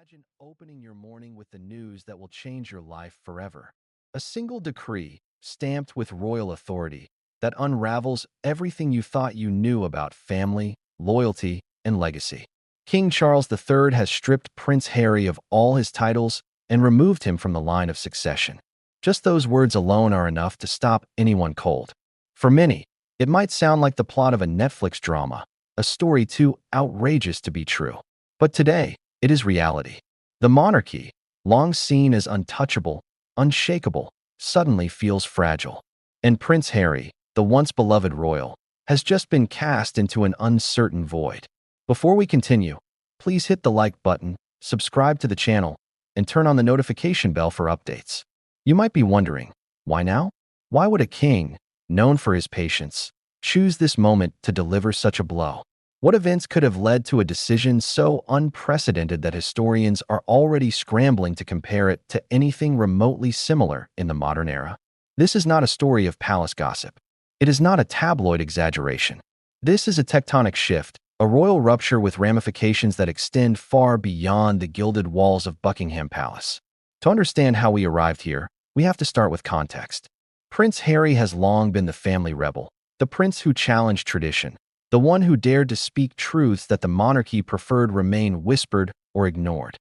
Imagine opening your morning with the news that will change your life forever. A single decree, stamped with royal authority, that unravels everything you thought you knew about family, loyalty, and legacy. King Charles III has stripped Prince Harry of all his titles and removed him from the line of succession. Just those words alone are enough to stop anyone cold. For many, it might sound like the plot of a Netflix drama, a story too outrageous to be true. But today, it is reality. The monarchy, long seen as untouchable, unshakable, suddenly feels fragile. And Prince Harry, the once beloved royal, has just been cast into an uncertain void. Before we continue, please hit the like button, subscribe to the channel, and turn on the notification bell for updates. You might be wondering, why now? Why would a king, known for his patience, choose this moment to deliver such a blow? What events could have led to a decision so unprecedented that historians are already scrambling to compare it to anything remotely similar in the modern era? This is not a story of palace gossip. It is not a tabloid exaggeration. This is a tectonic shift, a royal rupture with ramifications that extend far beyond the gilded walls of Buckingham Palace. To understand how we arrived here, we have to start with context. Prince Harry has long been the family rebel, the prince who challenged tradition, the one who dared to speak truths that the monarchy preferred remain whispered or ignored.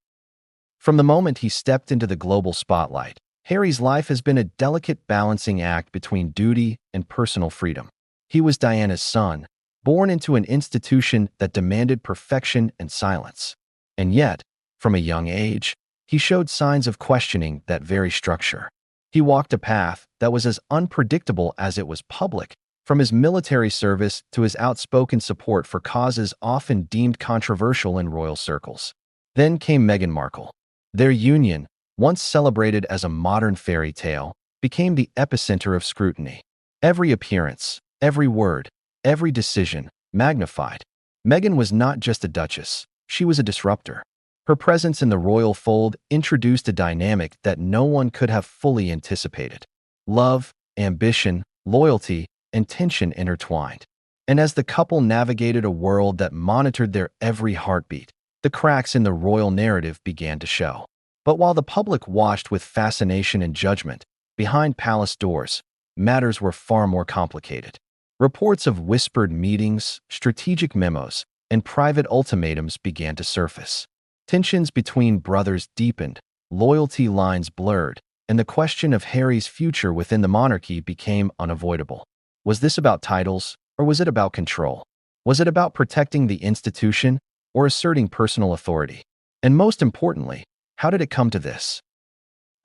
From the moment he stepped into the global spotlight, Harry's life has been a delicate balancing act between duty and personal freedom. He was Diana's son, born into an institution that demanded perfection and silence. And yet, from a young age, he showed signs of questioning that very structure. He walked a path that was as unpredictable as it was public, from his military service to his outspoken support for causes often deemed controversial in royal circles. Then came Meghan Markle. Their union, once celebrated as a modern fairy tale, became the epicenter of scrutiny. Every appearance, every word, every decision, magnified. Meghan was not just a duchess, she was a disruptor. Her presence in the royal fold introduced a dynamic that no one could have fully anticipated. Love, ambition, loyalty, and tension intertwined. And as the couple navigated a world that monitored their every heartbeat, the cracks in the royal narrative began to show. But while the public watched with fascination and judgment, behind palace doors, matters were far more complicated. Reports of whispered meetings, strategic memos, and private ultimatums began to surface. Tensions between brothers deepened, loyalty lines blurred, and the question of Harry's future within the monarchy became unavoidable. Was this about titles, or was it about control? Was it about protecting the institution, or asserting personal authority? And most importantly, how did it come to this?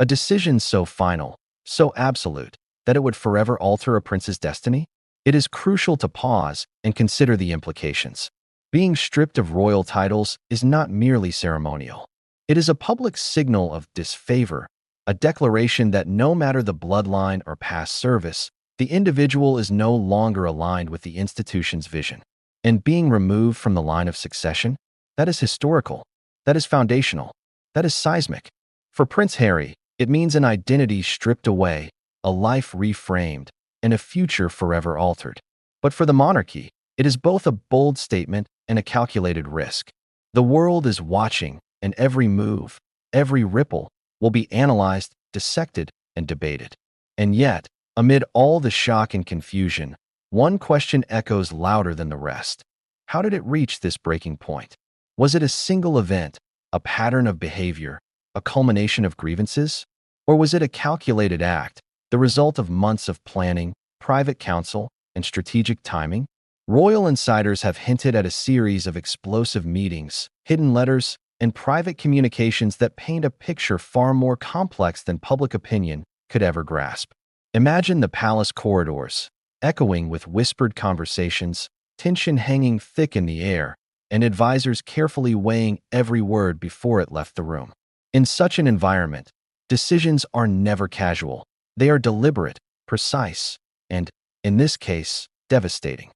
A decision so final, so absolute, that it would forever alter a prince's destiny? It is crucial to pause and consider the implications. Being stripped of royal titles is not merely ceremonial. It is a public signal of disfavor, a declaration that no matter the bloodline or past service, the individual is no longer aligned with the institution's vision. And being removed from the line of succession, that is historical, that is foundational, that is seismic. For Prince Harry, it means an identity stripped away, a life reframed, and a future forever altered. But for the monarchy, it is both a bold statement and a calculated risk. The world is watching, and every move, every ripple, will be analyzed, dissected, and debated. And yet, amid all the shock and confusion, one question echoes louder than the rest. How did it reach this breaking point? Was it a single event, a pattern of behavior, a culmination of grievances? Or was it a calculated act, the result of months of planning, private counsel, and strategic timing? Royal insiders have hinted at a series of explosive meetings, hidden letters, and private communications that paint a picture far more complex than public opinion could ever grasp. Imagine the palace corridors, echoing with whispered conversations, tension hanging thick in the air, and advisors carefully weighing every word before it left the room. In such an environment, decisions are never casual. They are deliberate, precise, and, in this case, devastating.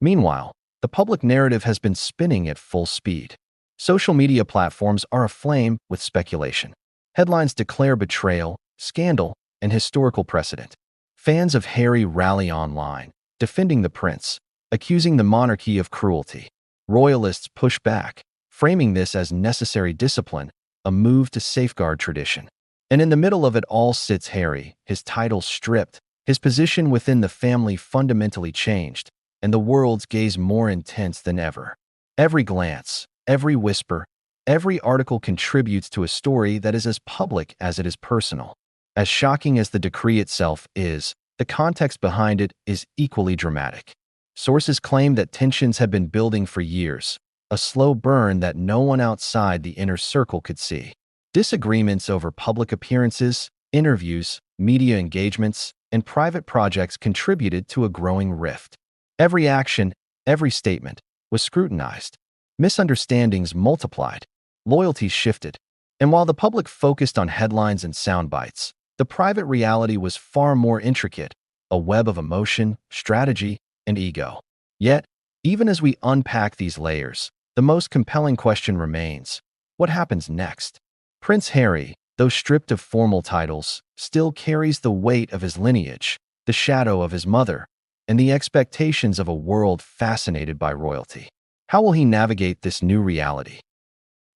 Meanwhile, the public narrative has been spinning at full speed. Social media platforms are aflame with speculation. Headlines declare betrayal, scandal, and historical precedent. Fans of Harry rally online, defending the prince, accusing the monarchy of cruelty. Royalists push back, framing this as necessary discipline, a move to safeguard tradition. And in the middle of it all sits Harry, his title stripped, his position within the family fundamentally changed, and the world's gaze more intense than ever. Every glance, every whisper, every article contributes to a story that is as public as it is personal. As shocking as the decree itself is, the context behind it is equally dramatic. Sources claim that tensions had been building for years, a slow burn that no one outside the inner circle could see. Disagreements over public appearances, interviews, media engagements, and private projects contributed to a growing rift. Every action, every statement, was scrutinized. Misunderstandings multiplied. Loyalties shifted. And while the public focused on headlines and sound bites, the private reality was far more intricate, a web of emotion, strategy, and ego. Yet, even as we unpack these layers, the most compelling question remains: what happens next? Prince Harry, though stripped of formal titles, still carries the weight of his lineage, the shadow of his mother, and the expectations of a world fascinated by royalty. How will he navigate this new reality?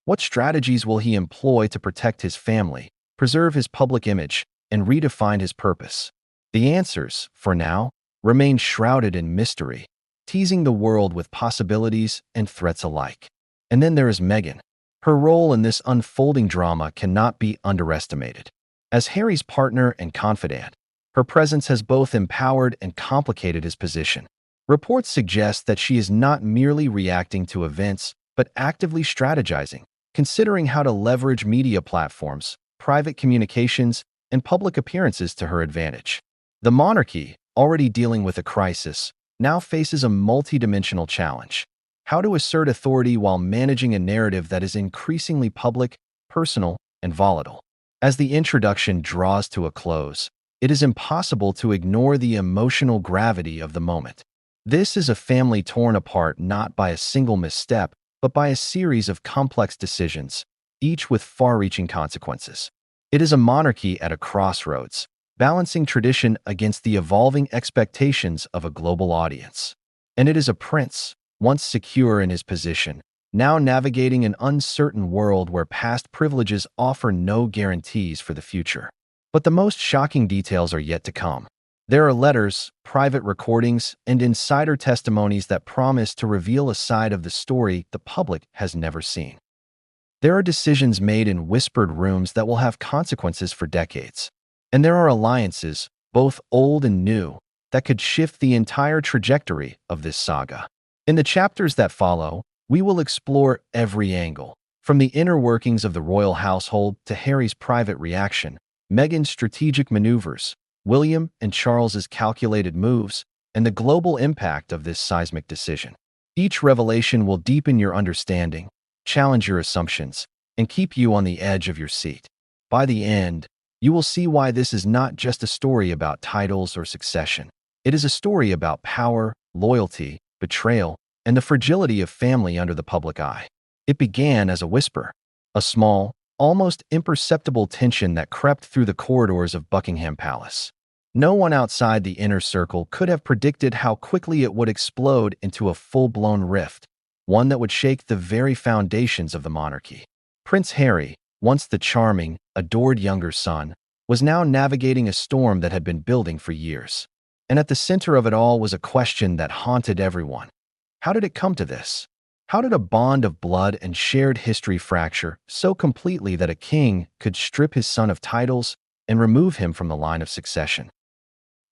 What strategies will he employ to protect his family, preserve his public image, and redefine his purpose? The answers, for now, remain shrouded in mystery, teasing the world with possibilities and threats alike. And then there is Meghan. Her role in this unfolding drama cannot be underestimated. As Harry's partner and confidant, her presence has both empowered and complicated his position. Reports suggest that she is not merely reacting to events, but actively strategizing, considering how to leverage media platforms, private communications, and public appearances to her advantage. The monarchy, already dealing with a crisis, now faces a multidimensional challenge: how to assert authority while managing a narrative that is increasingly public, personal, and volatile. As the introduction draws to a close, it is impossible to ignore the emotional gravity of the moment. This is a family torn apart not by a single misstep, but by a series of complex decisions, each with far-reaching consequences. It is a monarchy at a crossroads, balancing tradition against the evolving expectations of a global audience. And it is a prince, once secure in his position, now navigating an uncertain world where past privileges offer no guarantees for the future. But the most shocking details are yet to come. There are letters, private recordings, and insider testimonies that promise to reveal a side of the story the public has never seen. There are decisions made in whispered rooms that will have consequences for decades. And there are alliances, both old and new, that could shift the entire trajectory of this saga. In the chapters that follow, we will explore every angle, from the inner workings of the royal household to Harry's private reaction, Meghan's strategic maneuvers, William and Charles's calculated moves, and the global impact of this seismic decision. Each revelation will deepen your understanding, challenge your assumptions, and keep you on the edge of your seat. By the end, you will see why this is not just a story about titles or succession. It is a story about power, loyalty, betrayal, and the fragility of family under the public eye. It began as a whisper, a small, almost imperceptible tension that crept through the corridors of Buckingham Palace. No one outside the inner circle could have predicted how quickly it would explode into a full-blown rift, one that would shake the very foundations of the monarchy. Prince Harry, once the charming, adored younger son, was now navigating a storm that had been building for years. And at the center of it all was a question that haunted everyone. How did it come to this? How did a bond of blood and shared history fracture so completely that a king could strip his son of titles and remove him from the line of succession?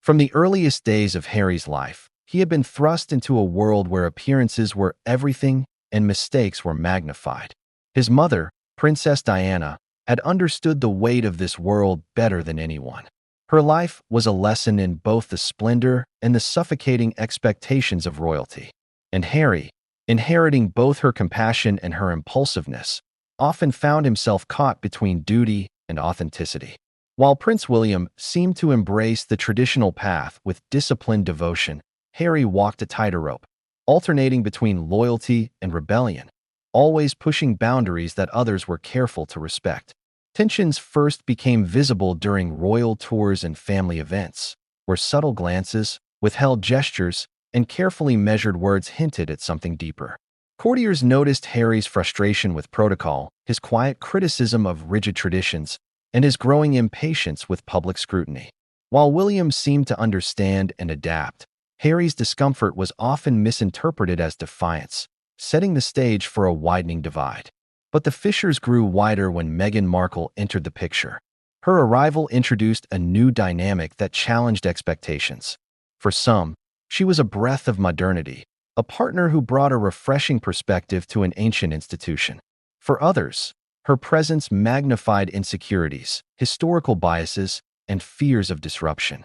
From the earliest days of Harry's life, he had been thrust into a world where appearances were everything and mistakes were magnified. His mother, Princess Diana, had understood the weight of this world better than anyone. Her life was a lesson in both the splendor and the suffocating expectations of royalty. And Harry, inheriting both her compassion and her impulsiveness, often found himself caught between duty and authenticity. While Prince William seemed to embrace the traditional path with disciplined devotion, Harry walked a tightrope, alternating between loyalty and rebellion, always pushing boundaries that others were careful to respect. Tensions first became visible during royal tours and family events, where subtle glances, withheld gestures, and carefully measured words hinted at something deeper. Courtiers noticed Harry's frustration with protocol, his quiet criticism of rigid traditions, and his growing impatience with public scrutiny. While William seemed to understand and adapt, Harry's discomfort was often misinterpreted as defiance, setting the stage for a widening divide. But the fissures grew wider when Meghan Markle entered the picture. Her arrival introduced a new dynamic that challenged expectations. For some, she was a breath of modernity, a partner who brought a refreshing perspective to an ancient institution. For others, her presence magnified insecurities, historical biases, and fears of disruption.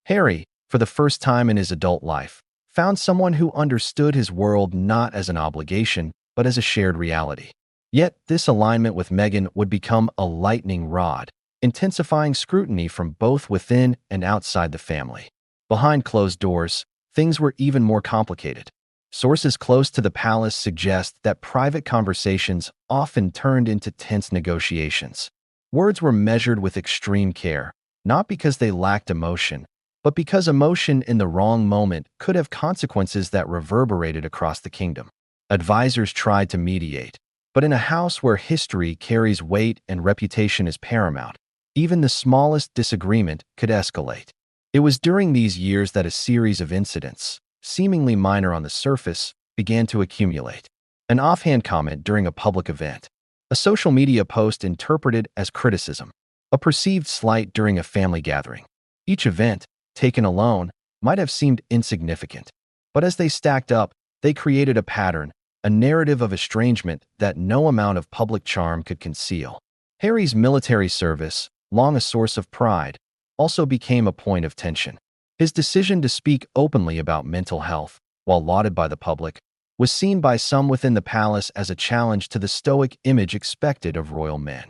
Harry, for the first time in his adult life, found someone who understood his world not as an obligation, but as a shared reality. Yet, this alignment with Meghan would become a lightning rod, intensifying scrutiny from both within and outside the family. Behind closed doors, things were even more complicated. Sources close to the palace suggest that private conversations often turned into tense negotiations. Words were measured with extreme care, not because they lacked emotion, but because emotion in the wrong moment could have consequences that reverberated across the kingdom. Advisors tried to mediate, but in a house where history carries weight and reputation is paramount, even the smallest disagreement could escalate. It was during these years that a series of incidents, seemingly minor on the surface, began to accumulate. An offhand comment during a public event, a social media post interpreted as criticism, a perceived slight during a family gathering. Each event, taken alone, might have seemed insignificant, but as they stacked up, they created a pattern, a narrative of estrangement that no amount of public charm could conceal. Harry's military service, long a source of pride, also became a point of tension. His decision to speak openly about mental health, while lauded by the public, was seen by some within the palace as a challenge to the stoic image expected of royal men.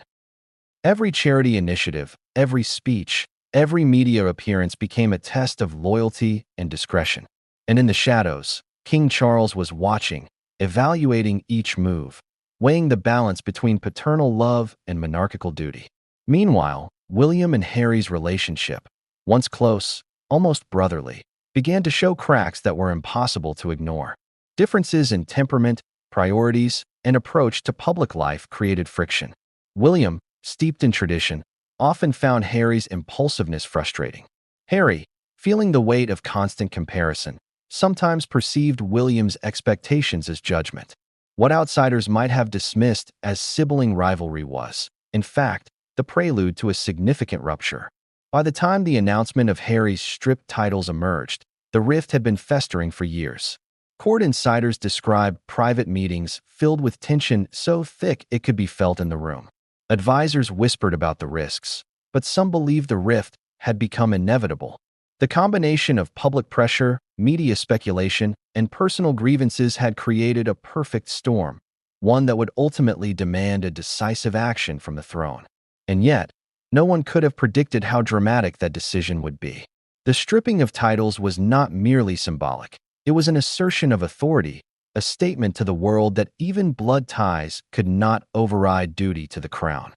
Every charity initiative, every speech, every media appearance became a test of loyalty and discretion. And in the shadows, King Charles was watching, evaluating each move, weighing the balance between paternal love and monarchical duty. Meanwhile, William and Harry's relationship, once close, almost brotherly, began to show cracks that were impossible to ignore. Differences in temperament, priorities, and approach to public life created friction. William, steeped in tradition, often found Harry's impulsiveness frustrating. Harry, feeling the weight of constant comparison, sometimes perceived William's expectations as judgment. What outsiders might have dismissed as sibling rivalry was, in fact, the prelude to a significant rupture. By the time the announcement of Harry's stripped titles emerged, the rift had been festering for years. Court insiders described private meetings filled with tension so thick it could be felt in the room. Advisors whispered about the risks, but some believed the rift had become inevitable. The combination of public pressure, media speculation, and personal grievances had created a perfect storm, one that would ultimately demand a decisive action from the throne. And yet, no one could have predicted how dramatic that decision would be. The stripping of titles was not merely symbolic. It was an assertion of authority, a statement to the world that even blood ties could not override duty to the crown.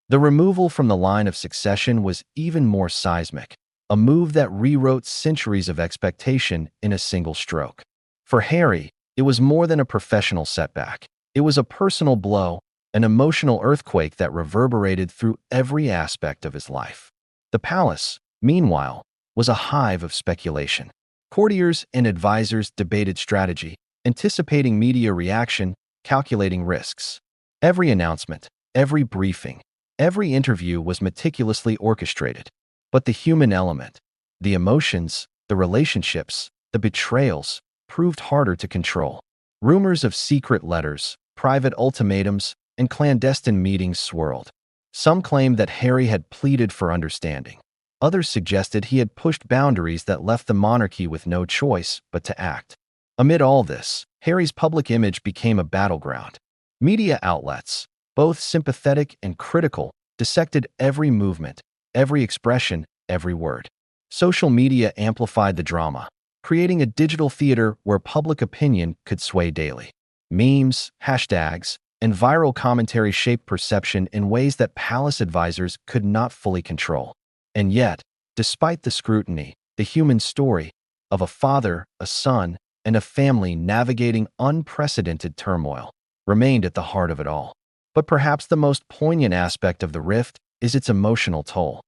The removal from the line of succession was even more seismic, a move that rewrote centuries of expectation in a single stroke. For Harry, it was more than a professional setback. It was a personal blow, an emotional earthquake that reverberated through every aspect of his life. The palace, meanwhile, was a hive of speculation. Courtiers and advisors debated strategy, anticipating media reaction, calculating risks. Every announcement, every briefing, every interview was meticulously orchestrated. But the human element, the emotions, the relationships, the betrayals, proved harder to control. Rumors of secret letters, private ultimatums, and clandestine meetings swirled. Some claimed that Harry had pleaded for understanding. Others suggested he had pushed boundaries that left the monarchy with no choice but to act. Amid all this, Harry's public image became a battleground. Media outlets, both sympathetic and critical, dissected every movement, every expression, every word. Social media amplified the drama, creating a digital theater where public opinion could sway daily. Memes, hashtags, and viral commentary shaped perception in ways that palace advisors could not fully control. And yet, despite the scrutiny, the human story of a father, a son, and a family navigating unprecedented turmoil remained at the heart of it all. But perhaps the most poignant aspect of the rift is its emotional toll.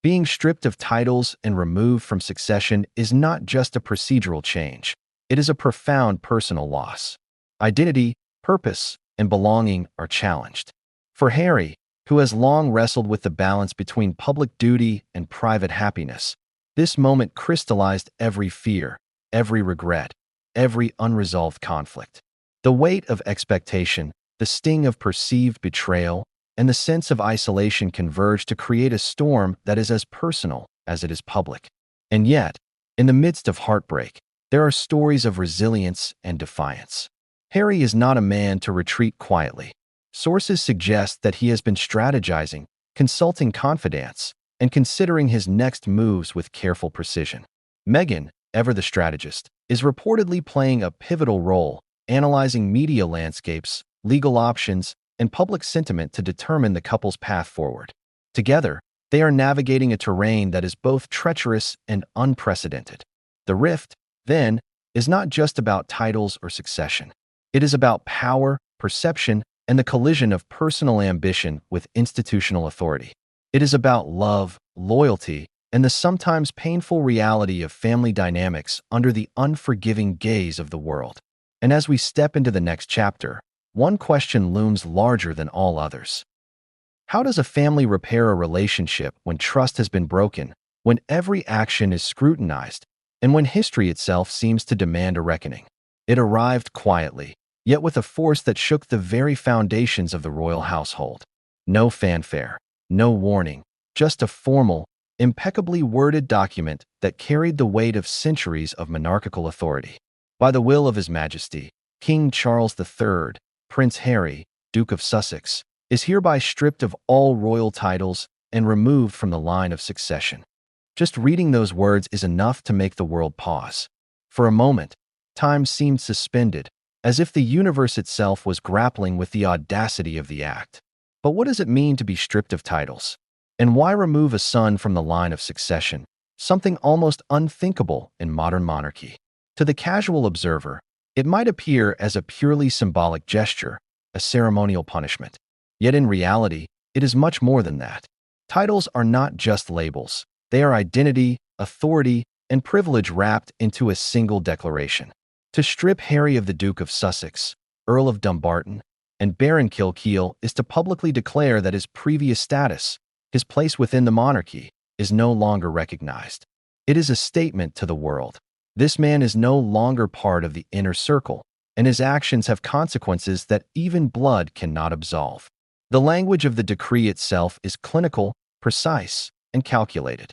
Being stripped of titles and removed from succession is not just a procedural change. It is a profound personal loss. Identity, purpose, and belonging are challenged. For Harry, who has long wrestled with the balance between public duty and private happiness, this moment crystallized every fear, every regret, every unresolved conflict. The weight of expectation, the sting of perceived betrayal, and the sense of isolation converge to create a storm that is as personal as it is public. And yet, in the midst of heartbreak, there are stories of resilience and defiance. Harry is not a man to retreat quietly. Sources suggest that he has been strategizing, consulting confidants, and considering his next moves with careful precision. Meghan, ever the strategist, is reportedly playing a pivotal role, analyzing media landscapes, legal options, and public sentiment to determine the couple's path forward. Together, they are navigating a terrain that is both treacherous and unprecedented. The rift, then, is not just about titles or succession. It is about power, perception, and the collision of personal ambition with institutional authority. It is about love, loyalty, and the sometimes painful reality of family dynamics under the unforgiving gaze of the world. And as we step into the next chapter, one question looms larger than all others. How does a family repair a relationship when trust has been broken, when every action is scrutinized, and when history itself seems to demand a reckoning? It arrived quietly, yet with a force that shook the very foundations of the royal household. No fanfare, no warning, just a formal, impeccably worded document that carried the weight of centuries of monarchical authority. By the will of His Majesty, King Charles III, Prince Harry, Duke of Sussex, is hereby stripped of all royal titles and removed from the line of succession. Just reading those words is enough to make the world pause. For a moment, time seemed suspended, as if the universe itself was grappling with the audacity of the act. But what does it mean to be stripped of titles? And why remove a son from the line of succession, something almost unthinkable in modern monarchy? To the casual observer, it might appear as a purely symbolic gesture, a ceremonial punishment. Yet in reality, it is much more than that. Titles are not just labels. They are identity, authority, and privilege wrapped into a single declaration. To strip Harry of the Duke of Sussex, Earl of Dumbarton, and Baron Kilkeel is to publicly declare that his previous status, his place within the monarchy, is no longer recognized. It is a statement to the world. This man is no longer part of the inner circle, and his actions have consequences that even blood cannot absolve. The language of the decree itself is clinical, precise, and calculated.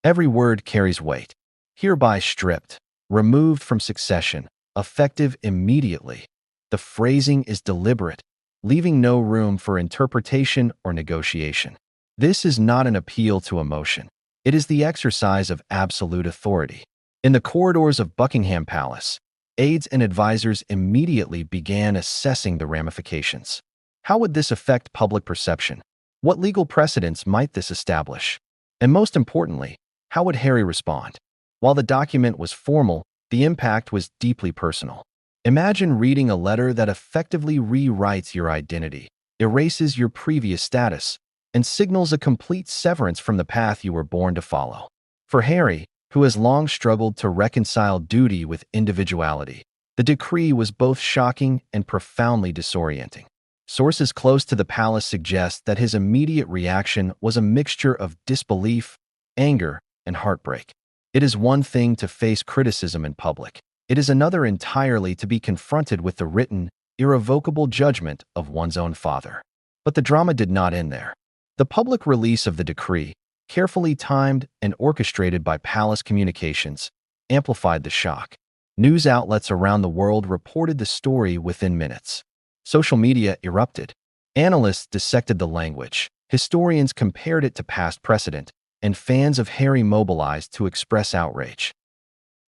Every word carries weight. Hereby stripped, removed from succession, effective immediately. The phrasing is deliberate, leaving no room for interpretation or negotiation. This is not an appeal to emotion. It is the exercise of absolute authority. In the corridors of Buckingham Palace, aides and advisors immediately began assessing the ramifications. How would this affect public perception? What legal precedents might this establish? And most importantly, how would Harry respond? While the document was formal, the impact was deeply personal. Imagine reading a letter that effectively rewrites your identity, erases your previous status, and signals a complete severance from the path you were born to follow. For Harry, who has long struggled to reconcile duty with individuality, the decree was both shocking and profoundly disorienting. Sources close to the palace suggest that his immediate reaction was a mixture of disbelief, anger, and heartbreak. It is one thing to face criticism in public. It is another entirely to be confronted with the written, irrevocable judgment of one's own father. But the drama did not end there. The public release of the decree, carefully timed and orchestrated by palace communications, amplified the shock. News outlets around the world reported the story within minutes. Social media erupted. Analysts dissected the language. Historians compared it to past precedent, and fans of Harry mobilized to express outrage.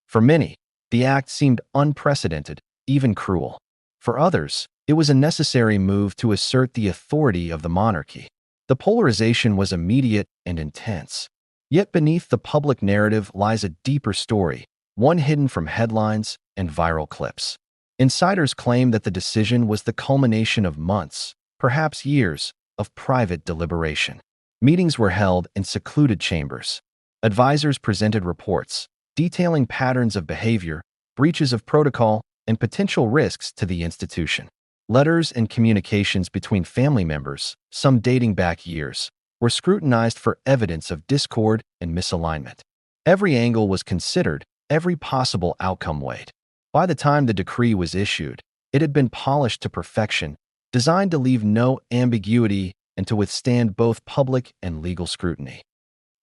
For many, the act seemed unprecedented, even cruel. For others, it was a necessary move to assert the authority of the monarchy. The polarization was immediate and intense. Yet beneath the public narrative lies a deeper story, one hidden from headlines, and viral clips. Insiders claim that the decision was the culmination of months, perhaps years, of private deliberation. Meetings were held in secluded chambers. Advisors presented reports detailing patterns of behavior, breaches of protocol, and potential risks to the institution. Letters and communications between family members, some dating back years, were scrutinized for evidence of discord and misalignment. Every angle was considered, every possible outcome weighed. By the time the decree was issued, it had been polished to perfection, designed to leave no ambiguity and to withstand both public and legal scrutiny.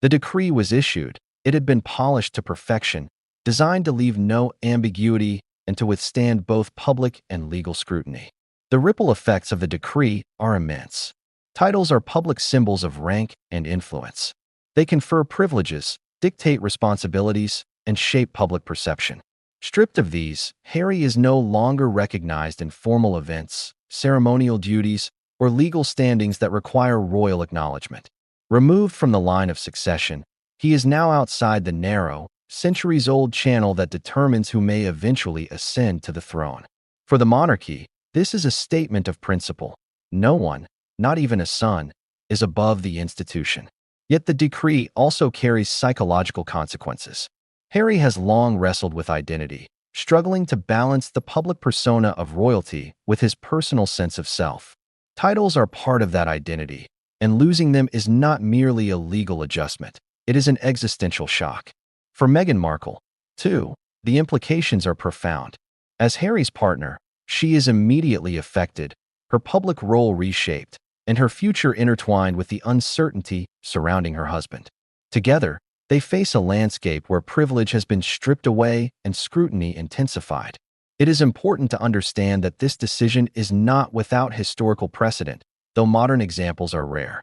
The decree was issued, it had been polished to perfection, designed to leave no ambiguity and to withstand both public and legal scrutiny. The ripple effects of the decree are immense. Titles are public symbols of rank and influence. They confer privileges, dictate responsibilities, and shape public perception. Stripped of these, Harry is no longer recognized in formal events, ceremonial duties, or legal standings that require royal acknowledgement. Removed from the line of succession, he is now outside the narrow, centuries-old channel that determines who may eventually ascend to the throne. For the monarchy, this is a statement of principle. No one, not even a son, is above the institution. Yet the decree also carries psychological consequences. Harry has long wrestled with identity, struggling to balance the public persona of royalty with his personal sense of self. Titles are part of that identity, and losing them is not merely a legal adjustment, it is an existential shock. For Meghan Markle, too, the implications are profound. As Harry's partner, she is immediately affected, her public role reshaped, and her future intertwined with the uncertainty surrounding her husband. Together, they face a landscape where privilege has been stripped away and scrutiny intensified. It is important to understand that this decision is not without historical precedent, though modern examples are rare.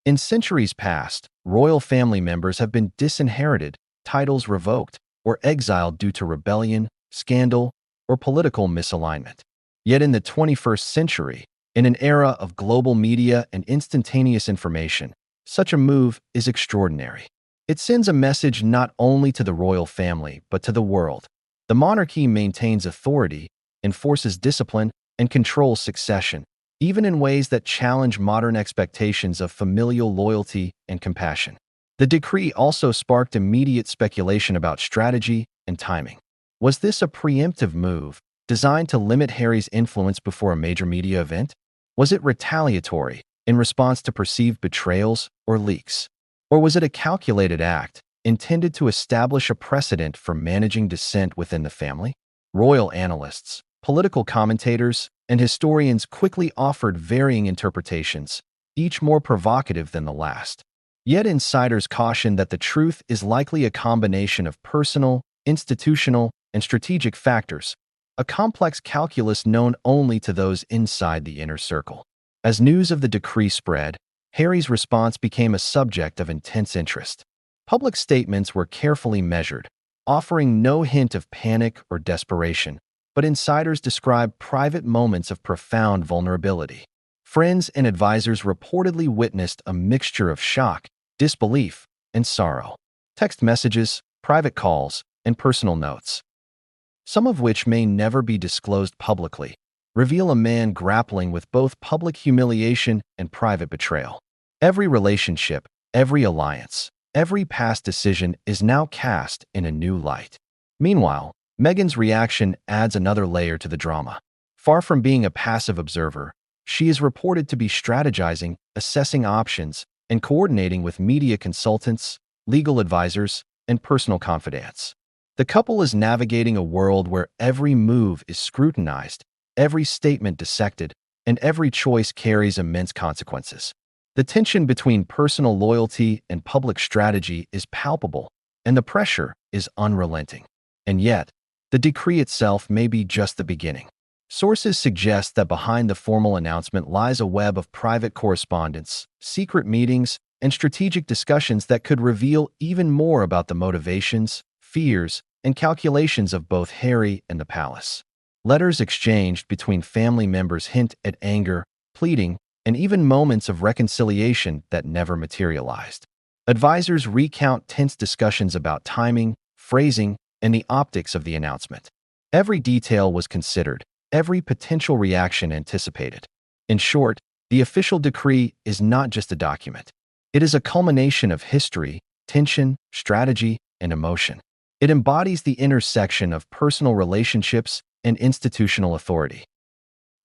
In centuries past, royal family members have been disinherited, titles revoked, or exiled due to rebellion, scandal, or political misalignment. Yet in the 21st century, in an era of global media and instantaneous information, such a move is extraordinary. It sends a message not only to the royal family, but to the world. The monarchy maintains authority, enforces discipline, and controls succession, even in ways that challenge modern expectations of familial loyalty and compassion. The decree also sparked immediate speculation about strategy and timing. Was this a preemptive move, designed to limit Harry's influence before a major media event? Was it retaliatory, in response to perceived betrayals or leaks? Or was it a calculated act, intended to establish a precedent for managing dissent within the family? Royal analysts, political commentators, and historians quickly offered varying interpretations, each more provocative than the last. Yet insiders cautioned that the truth is likely a combination of personal, institutional, and strategic factors, a complex calculus known only to those inside the inner circle. As news of the decree spread, Harry's response became a subject of intense interest. Public statements were carefully measured, offering no hint of panic or desperation, but insiders described private moments of profound vulnerability. Friends and advisors reportedly witnessed a mixture of shock, disbelief, and sorrow. Text messages, private calls, and personal notes, some of which may never be disclosed publicly, reveal a man grappling with both public humiliation and private betrayal. Every relationship, every alliance, every past decision is now cast in a new light. Meanwhile, Meghan's reaction adds another layer to the drama. Far from being a passive observer, she is reported to be strategizing, assessing options, and coordinating with media consultants, legal advisors, and personal confidants. The couple is navigating a world where every move is scrutinized, every statement dissected, and every choice carries immense consequences. The tension between personal loyalty and public strategy is palpable, and the pressure is unrelenting. And yet, the decree itself may be just the beginning. Sources suggest that behind the formal announcement lies a web of private correspondence, secret meetings, and strategic discussions that could reveal even more about the motivations, fears, and calculations of both Harry and the palace. Letters exchanged between family members hint at anger, pleading, and even moments of reconciliation that never materialized. Advisors recount tense discussions about timing, phrasing, and the optics of the announcement. Every detail was considered, every potential reaction anticipated. In short, the official decree is not just a document. It is a culmination of history, tension, strategy, and emotion. It embodies the intersection of personal relationships and institutional authority.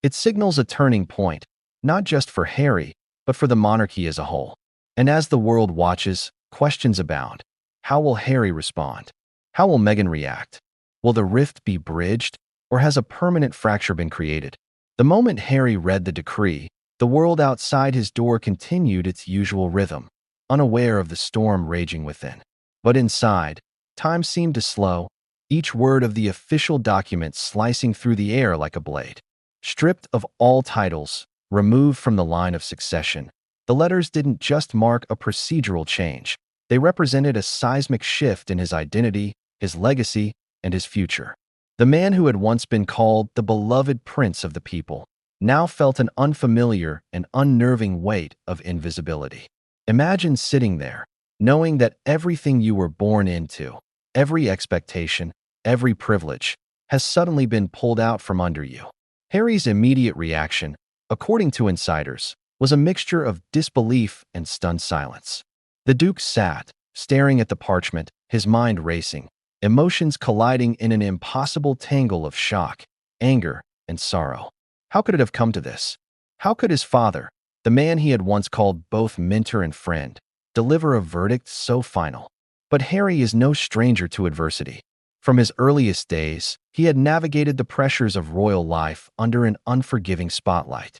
It signals a turning point, not just for Harry, but for the monarchy as a whole. And as the world watches, questions abound. How will Harry respond? How will Meghan react? Will the rift be bridged, or has a permanent fracture been created? The moment Harry read the decree, the world outside his door continued its usual rhythm, unaware of the storm raging within. But inside, time seemed to slow, each word of the official document slicing through the air like a blade. Stripped of all titles, removed from the line of succession, the letters didn't just mark a procedural change. They represented a seismic shift in his identity, his legacy, and his future. The man who had once been called the beloved prince of the people now felt an unfamiliar and unnerving weight of invisibility. Imagine sitting there, knowing that everything you were born into, every expectation, every privilege, has suddenly been pulled out from under you. Harry's immediate reaction, according to insiders, was a mixture of disbelief and stunned silence. The Duke sat, staring at the parchment, his mind racing, emotions colliding in an impossible tangle of shock, anger, and sorrow. How could it have come to this? How could his father, the man he had once called both mentor and friend, deliver a verdict so final? But Harry is no stranger to adversity. From his earliest days, he had navigated the pressures of royal life under an unforgiving spotlight.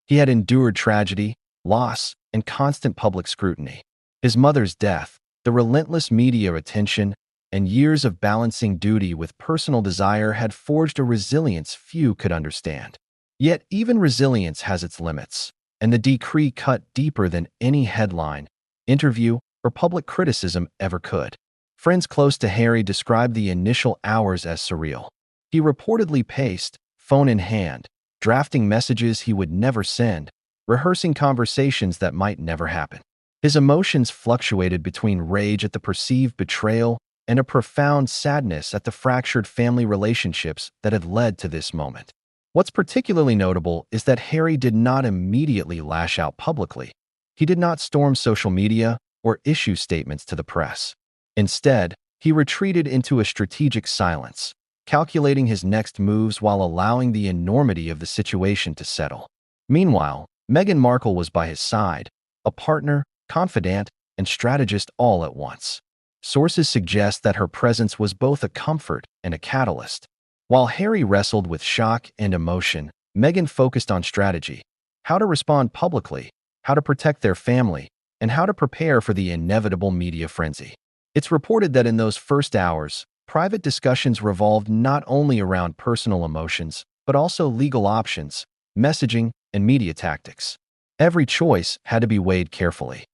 He had endured tragedy, loss, and constant public scrutiny. His mother's death, the relentless media attention, and years of balancing duty with personal desire had forged a resilience few could understand. Yet even resilience has its limits, and the decree cut deeper than any headline, interview, or public criticism ever could. Friends close to Harry described the initial hours as surreal. He reportedly paced, phone in hand, drafting messages he would never send, rehearsing conversations that might never happen. His emotions fluctuated between rage at the perceived betrayal and a profound sadness at the fractured family relationships that had led to this moment. What's particularly notable is that Harry did not immediately lash out publicly. He did not storm social media or issue statements to the press. Instead, he retreated into a strategic silence, calculating his next moves while allowing the enormity of the situation to settle. Meanwhile, Meghan Markle was by his side, a partner, confidant, and strategist all at once. Sources suggest that her presence was both a comfort and a catalyst. While Harry wrestled with shock and emotion, Meghan focused on strategy: how to respond publicly, how to protect their family, and how to prepare for the inevitable media frenzy. It's reported that in those first hours, private discussions revolved not only around personal emotions, but also legal options, messaging, and media tactics. Every choice had to be weighed carefully.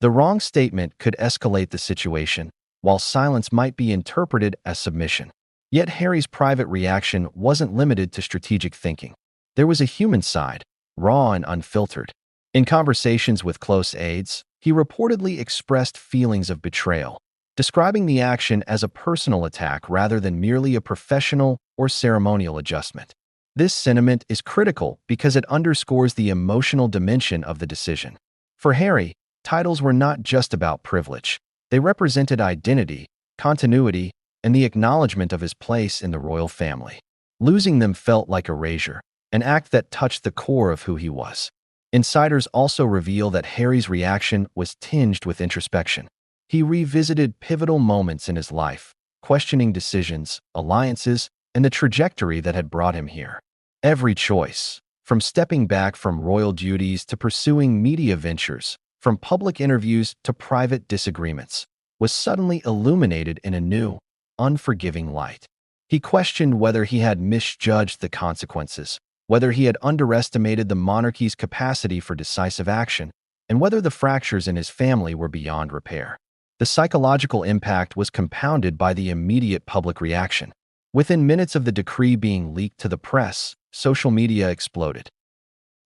The wrong statement could escalate the situation, while silence might be interpreted as submission. Yet Harry's private reaction wasn't limited to strategic thinking. There was a human side, raw and unfiltered. In conversations with close aides, he reportedly expressed feelings of betrayal, describing the action as a personal attack rather than merely a professional or ceremonial adjustment. This sentiment is critical because it underscores the emotional dimension of the decision. For Harry, titles were not just about privilege. They represented identity, continuity, and the acknowledgement of his place in the royal family. Losing them felt like erasure, an act that touched the core of who he was. Insiders also reveal that Harry's reaction was tinged with introspection. He revisited pivotal moments in his life, questioning decisions, alliances, and the trajectory that had brought him here. Every choice, from stepping back from royal duties to pursuing media ventures, from public interviews to private disagreements, was suddenly illuminated in a new, unforgiving light. He questioned whether he had misjudged the consequences, whether he had underestimated the monarchy's capacity for decisive action, and whether the fractures in his family were beyond repair. The psychological impact was compounded by the immediate public reaction. Within minutes of the decree being leaked to the press, social media exploded.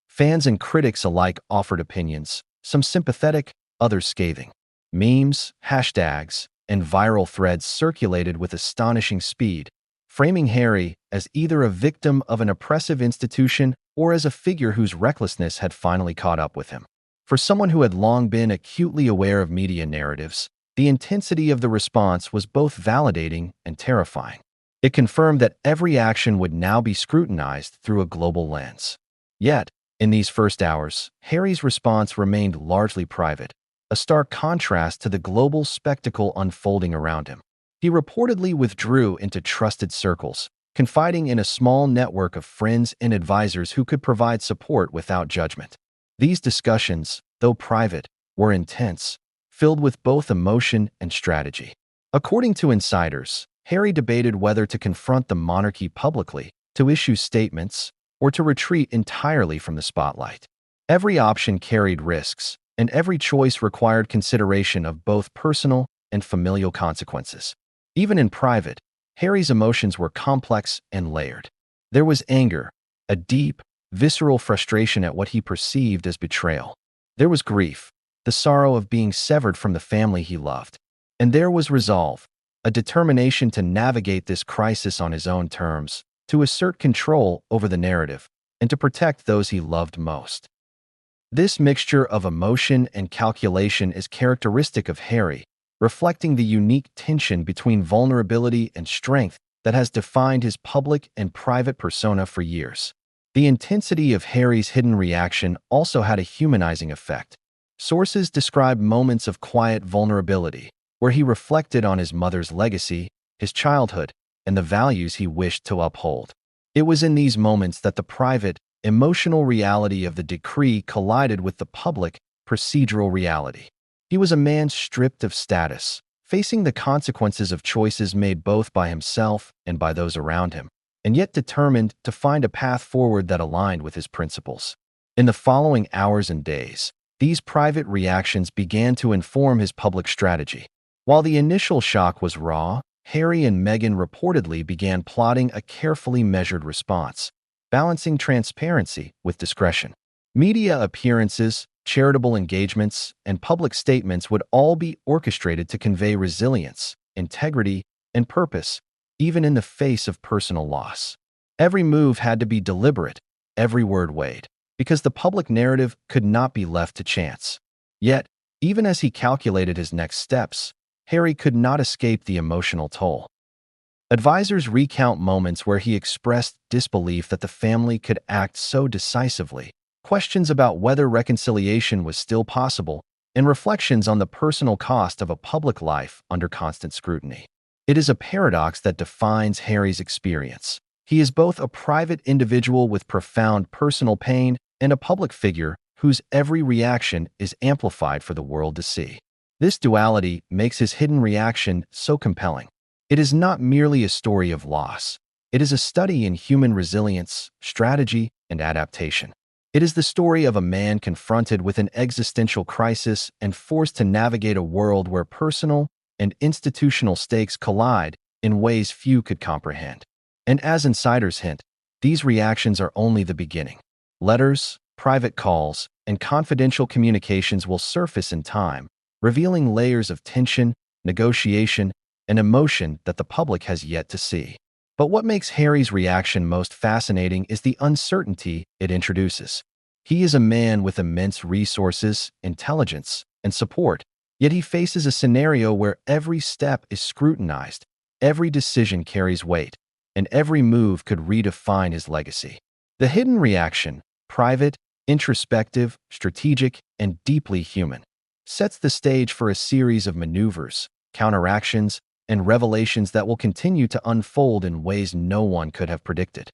Fans and critics alike offered opinions, some sympathetic, others scathing. Memes, hashtags, and viral threads circulated with astonishing speed, framing Harry as either a victim of an oppressive institution or as a figure whose recklessness had finally caught up with him. For someone who had long been acutely aware of media narratives, the intensity of the response was both validating and terrifying. It confirmed that every action would now be scrutinized through a global lens. Yet, in these first hours, Harry's response remained largely private, a stark contrast to the global spectacle unfolding around him. He reportedly withdrew into trusted circles, confiding in a small network of friends and advisors who could provide support without judgment. These discussions, though private, were intense, filled with both emotion and strategy. According to insiders, Harry debated whether to confront the monarchy publicly, to issue statements, or to retreat entirely from the spotlight. Every option carried risks, and every choice required consideration of both personal and familial consequences. Even in private, Harry's emotions were complex and layered. There was anger, a deep, visceral frustration at what he perceived as betrayal. There was grief, the sorrow of being severed from the family he loved. And there was resolve, a determination to navigate this crisis on his own terms, to assert control over the narrative, and to protect those he loved most. This mixture of emotion and calculation is characteristic of Harry, reflecting the unique tension between vulnerability and strength that has defined his public and private persona for years. The intensity of Harry's hidden reaction also had a humanizing effect. Sources describe moments of quiet vulnerability, where he reflected on his mother's legacy, his childhood, and the values he wished to uphold. It was in these moments that the private, emotional reality of the decree collided with the public, procedural reality. He was a man stripped of status, facing the consequences of choices made both by himself and by those around him, and yet determined to find a path forward that aligned with his principles. In the following hours and days, these private reactions began to inform his public strategy. While the initial shock was raw, Harry and Meghan reportedly began plotting a carefully measured response, balancing transparency with discretion. Media appearances, charitable engagements, and public statements would all be orchestrated to convey resilience, integrity, and purpose, even in the face of personal loss. Every move had to be deliberate, every word weighed, because the public narrative could not be left to chance. Yet, even as he calculated his next steps, Harry could not escape the emotional toll. Advisors recount moments where he expressed disbelief that the family could act so decisively, questions about whether reconciliation was still possible, and reflections on the personal cost of a public life under constant scrutiny. It is a paradox that defines Harry's experience. He is both a private individual with profound personal pain and a public figure whose every reaction is amplified for the world to see. This duality makes his hidden reaction so compelling. It is not merely a story of loss. It is a study in human resilience, strategy, and adaptation. It is the story of a man confronted with an existential crisis and forced to navigate a world where personal and institutional stakes collide in ways few could comprehend. And as insiders hint, these reactions are only the beginning. Letters, private calls, and confidential communications will surface in time, revealing layers of tension, negotiation, and emotion that the public has yet to see. But what makes Harry's reaction most fascinating is the uncertainty it introduces. He is a man with immense resources, intelligence, and support, yet he faces a scenario where every step is scrutinized, every decision carries weight, and every move could redefine his legacy. The hidden reaction, private, introspective, strategic, and deeply human, sets the stage for a series of maneuvers, counteractions, and revelations that will continue to unfold in ways no one could have predicted.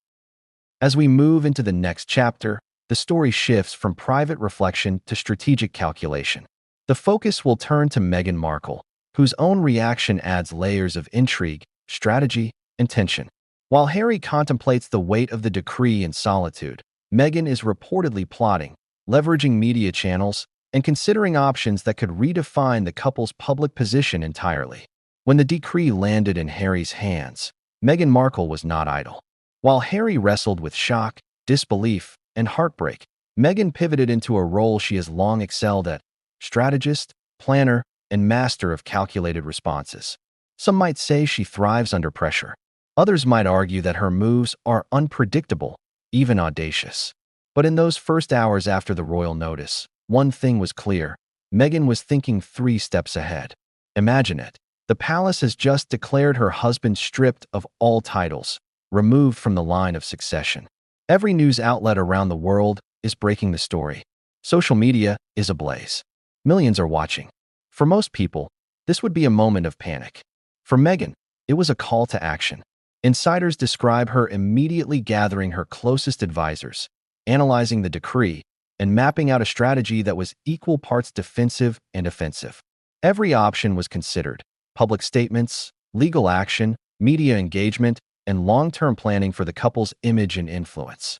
As we move into the next chapter, the story shifts from private reflection to strategic calculation. The focus will turn to Meghan Markle, whose own reaction adds layers of intrigue, strategy, and tension. While Harry contemplates the weight of the decree in solitude, Meghan is reportedly plotting, leveraging media channels, and considering options that could redefine the couple's public position entirely. When the decree landed in Harry's hands, Meghan Markle was not idle. While Harry wrestled with shock, disbelief, and heartbreak, Meghan pivoted into a role she has long excelled at: strategist, planner, and master of calculated responses. Some might say she thrives under pressure. Others might argue that her moves are unpredictable, even audacious. But in those first hours after the royal notice, one thing was clear. Meghan was thinking 3 steps ahead. Imagine it. The palace has just declared her husband stripped of all titles, removed from the line of succession. Every news outlet around the world is breaking the story. Social media is ablaze. Millions are watching. For most people, this would be a moment of panic. For Meghan, it was a call to action. Insiders describe her immediately gathering her closest advisors, analyzing the decree, and mapping out a strategy that was equal parts defensive and offensive. Every option was considered: public statements, legal action, media engagement, and long-term planning for the couple's image and influence.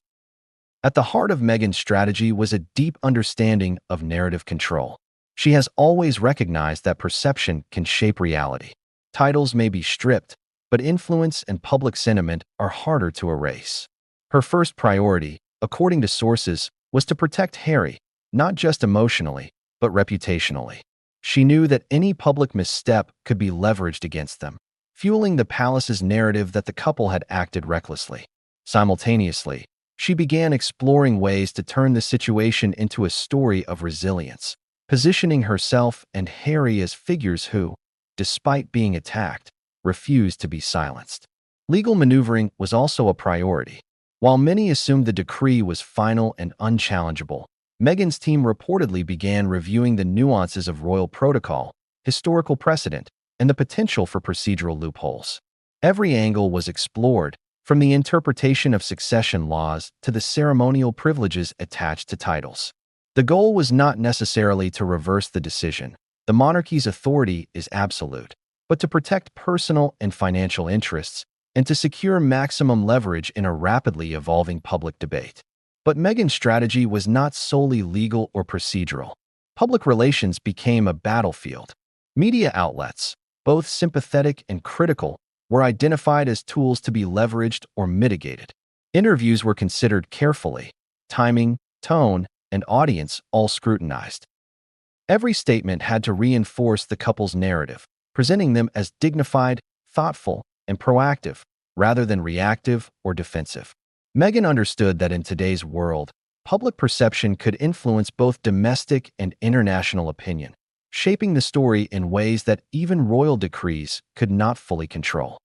At the heart of Meghan's strategy was a deep understanding of narrative control. She has always recognized that perception can shape reality. Titles may be stripped, but influence and public sentiment are harder to erase. Her first priority, according to sources, was to protect Harry, not just emotionally, but reputationally. She knew that any public misstep could be leveraged against them, fueling the palace's narrative that the couple had acted recklessly. Simultaneously, she began exploring ways to turn the situation into a story of resilience, positioning herself and Harry as figures who, despite being attacked, refused to be silenced. Legal maneuvering was also a priority. While many assumed the decree was final and unchallengeable, Meghan's team reportedly began reviewing the nuances of royal protocol, historical precedent, and the potential for procedural loopholes. Every angle was explored, from the interpretation of succession laws to the ceremonial privileges attached to titles. The goal was not necessarily to reverse the decision. The monarchy's authority is absolute, but to protect personal and financial interests and to secure maximum leverage in a rapidly evolving public debate. But Meghan's strategy was not solely legal or procedural. Public relations became a battlefield. Media outlets, both sympathetic and critical, were identified as tools to be leveraged or mitigated. Interviews were considered carefully. Timing, tone, and audience all scrutinized. Every statement had to reinforce the couple's narrative, presenting them as dignified, thoughtful, and proactive, rather than reactive or defensive. Meghan understood that in today's world, public perception could influence both domestic and international opinion, shaping the story in ways that even royal decrees could not fully control.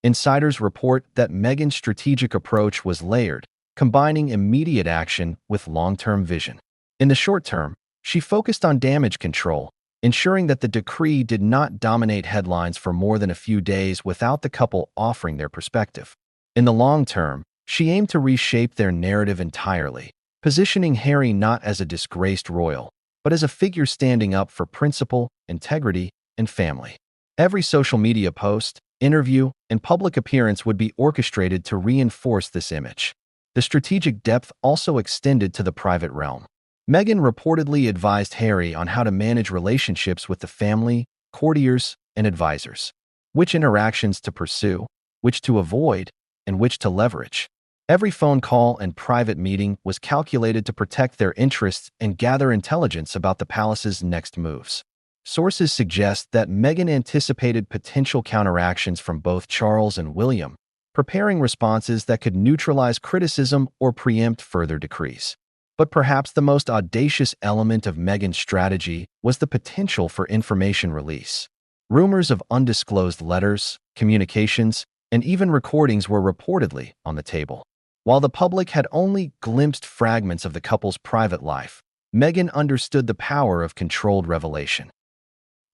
Insiders report that Meghan's strategic approach was layered, combining immediate action with long-term vision. In the short term, she focused on damage control, ensuring that the decree did not dominate headlines for more than a few days without the couple offering their perspective. In the long term, she aimed to reshape their narrative entirely, positioning Harry not as a disgraced royal, but as a figure standing up for principle, integrity, and family. Every social media post, interview, and public appearance would be orchestrated to reinforce this image. The strategic depth also extended to the private realm. Meghan reportedly advised Harry on how to manage relationships with the family, courtiers, and advisors, which interactions to pursue, which to avoid, and which to leverage. Every phone call and private meeting was calculated to protect their interests and gather intelligence about the palace's next moves. Sources suggest that Meghan anticipated potential counteractions from both Charles and William, preparing responses that could neutralize criticism or preempt further decrees. But perhaps the most audacious element of Meghan's strategy was the potential for information release. Rumors of undisclosed letters, communications, and even recordings were reportedly on the table. While the public had only glimpsed fragments of the couple's private life, Meghan understood the power of controlled revelation.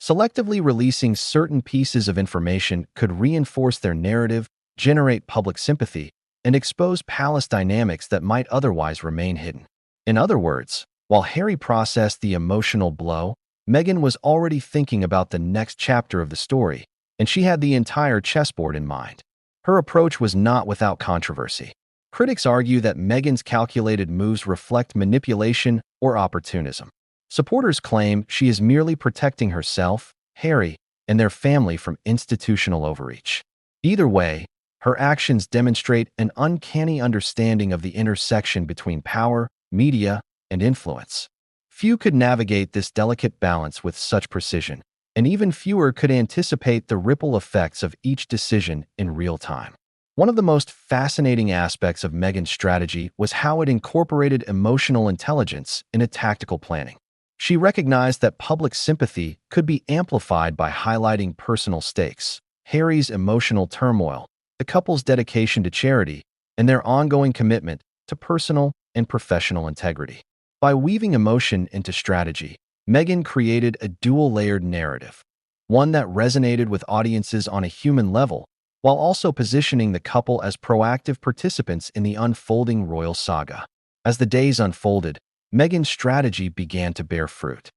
Selectively releasing certain pieces of information could reinforce their narrative, generate public sympathy, and expose palace dynamics that might otherwise remain hidden. In other words, while Harry processed the emotional blow, Meghan was already thinking about the next chapter of the story, and she had the entire chessboard in mind. Her approach was not without controversy. Critics argue that Meghan's calculated moves reflect manipulation or opportunism. Supporters claim she is merely protecting herself, Harry, and their family from institutional overreach. Either way, her actions demonstrate an uncanny understanding of the intersection between power, media, and influence. Few could navigate this delicate balance with such precision, and even fewer could anticipate the ripple effects of each decision in real time. One of the most fascinating aspects of Meghan's strategy was how it incorporated emotional intelligence into tactical planning. She recognized that public sympathy could be amplified by highlighting personal stakes, Harry's emotional turmoil, the couple's dedication to charity, and their ongoing commitment to personal and professional integrity. By weaving emotion into strategy, Meghan created a dual-layered narrative, one that resonated with audiences on a human level, while also positioning the couple as proactive participants in the unfolding royal saga. As the days unfolded, Meghan's strategy began to bear fruit.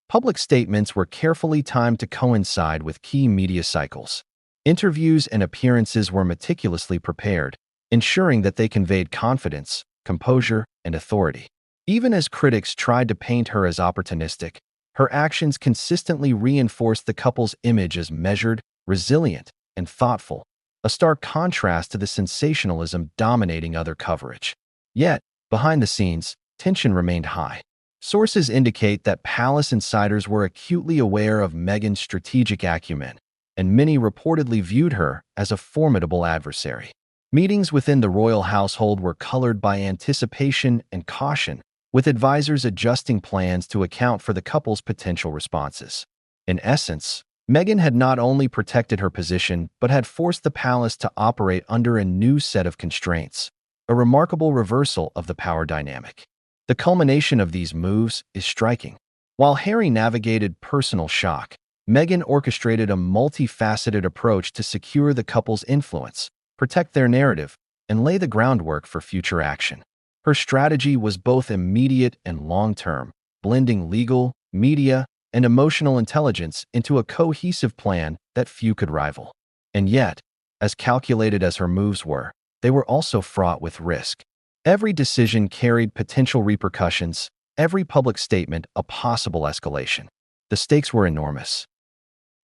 Public statements were carefully timed to coincide with key media cycles. Interviews and appearances were meticulously prepared, ensuring that they conveyed confidence, composure, and authority. Even as critics tried to paint her as opportunistic, her actions consistently reinforced the couple's image as measured, resilient, and thoughtful, a stark contrast to the sensationalism dominating other coverage. Yet, behind the scenes, tension remained high. Sources indicate that palace insiders were acutely aware of Meghan's strategic acumen, and many reportedly viewed her as a formidable adversary. Meetings within the royal household were colored by anticipation and caution, with advisors adjusting plans to account for the couple's potential responses. In essence, Meghan had not only protected her position but had forced the palace to operate under a new set of constraints, a remarkable reversal of the power dynamic. The culmination of these moves is striking. While Harry navigated personal shock, Meghan orchestrated a multifaceted approach to secure the couple's influence, protect their narrative, and lay the groundwork for future action. Her strategy was both immediate and long-term, blending legal, media, and emotional intelligence into a cohesive plan that few could rival. And yet, as calculated as her moves were, they were also fraught with risk. Every decision carried potential repercussions, every public statement a possible escalation. The stakes were enormous.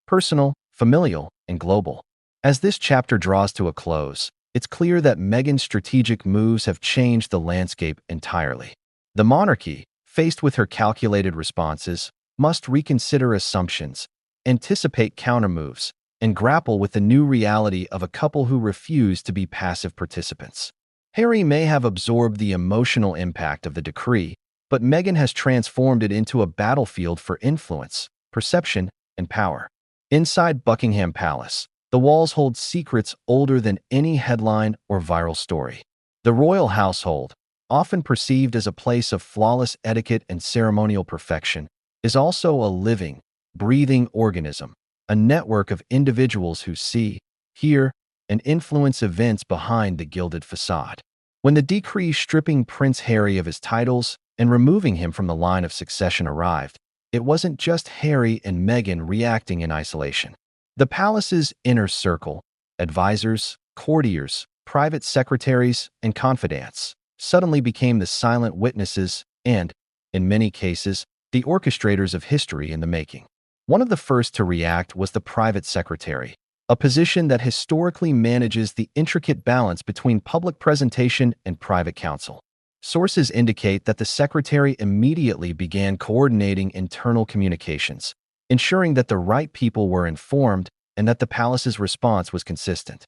Personal, familial, and global. As this chapter draws to a close, it's clear that Meghan's strategic moves have changed the landscape entirely. The monarchy, faced with her calculated responses, must reconsider assumptions, anticipate countermoves, and grapple with the new reality of a couple who refuse to be passive participants. Harry may have absorbed the emotional impact of the decree, but Meghan has transformed it into a battlefield for influence, perception, and power. Inside Buckingham Palace, the walls hold secrets older than any headline or viral story. The royal household, often perceived as a place of flawless etiquette and ceremonial perfection, is also a living, breathing organism, a network of individuals who see, hear, and influence events behind the gilded facade. When the decree stripping Prince Harry of his titles and removing him from the line of succession arrived, it wasn't just Harry and Meghan reacting in isolation. The palace's inner circle, advisors, courtiers, private secretaries, and confidants, suddenly became the silent witnesses and, in many cases, the orchestrators of history in the making. One of the first to react was the private secretary, a position that historically manages the intricate balance between public presentation and private counsel. Sources indicate that the secretary immediately began coordinating internal communications, ensuring that the right people were informed and that the palace's response was consistent.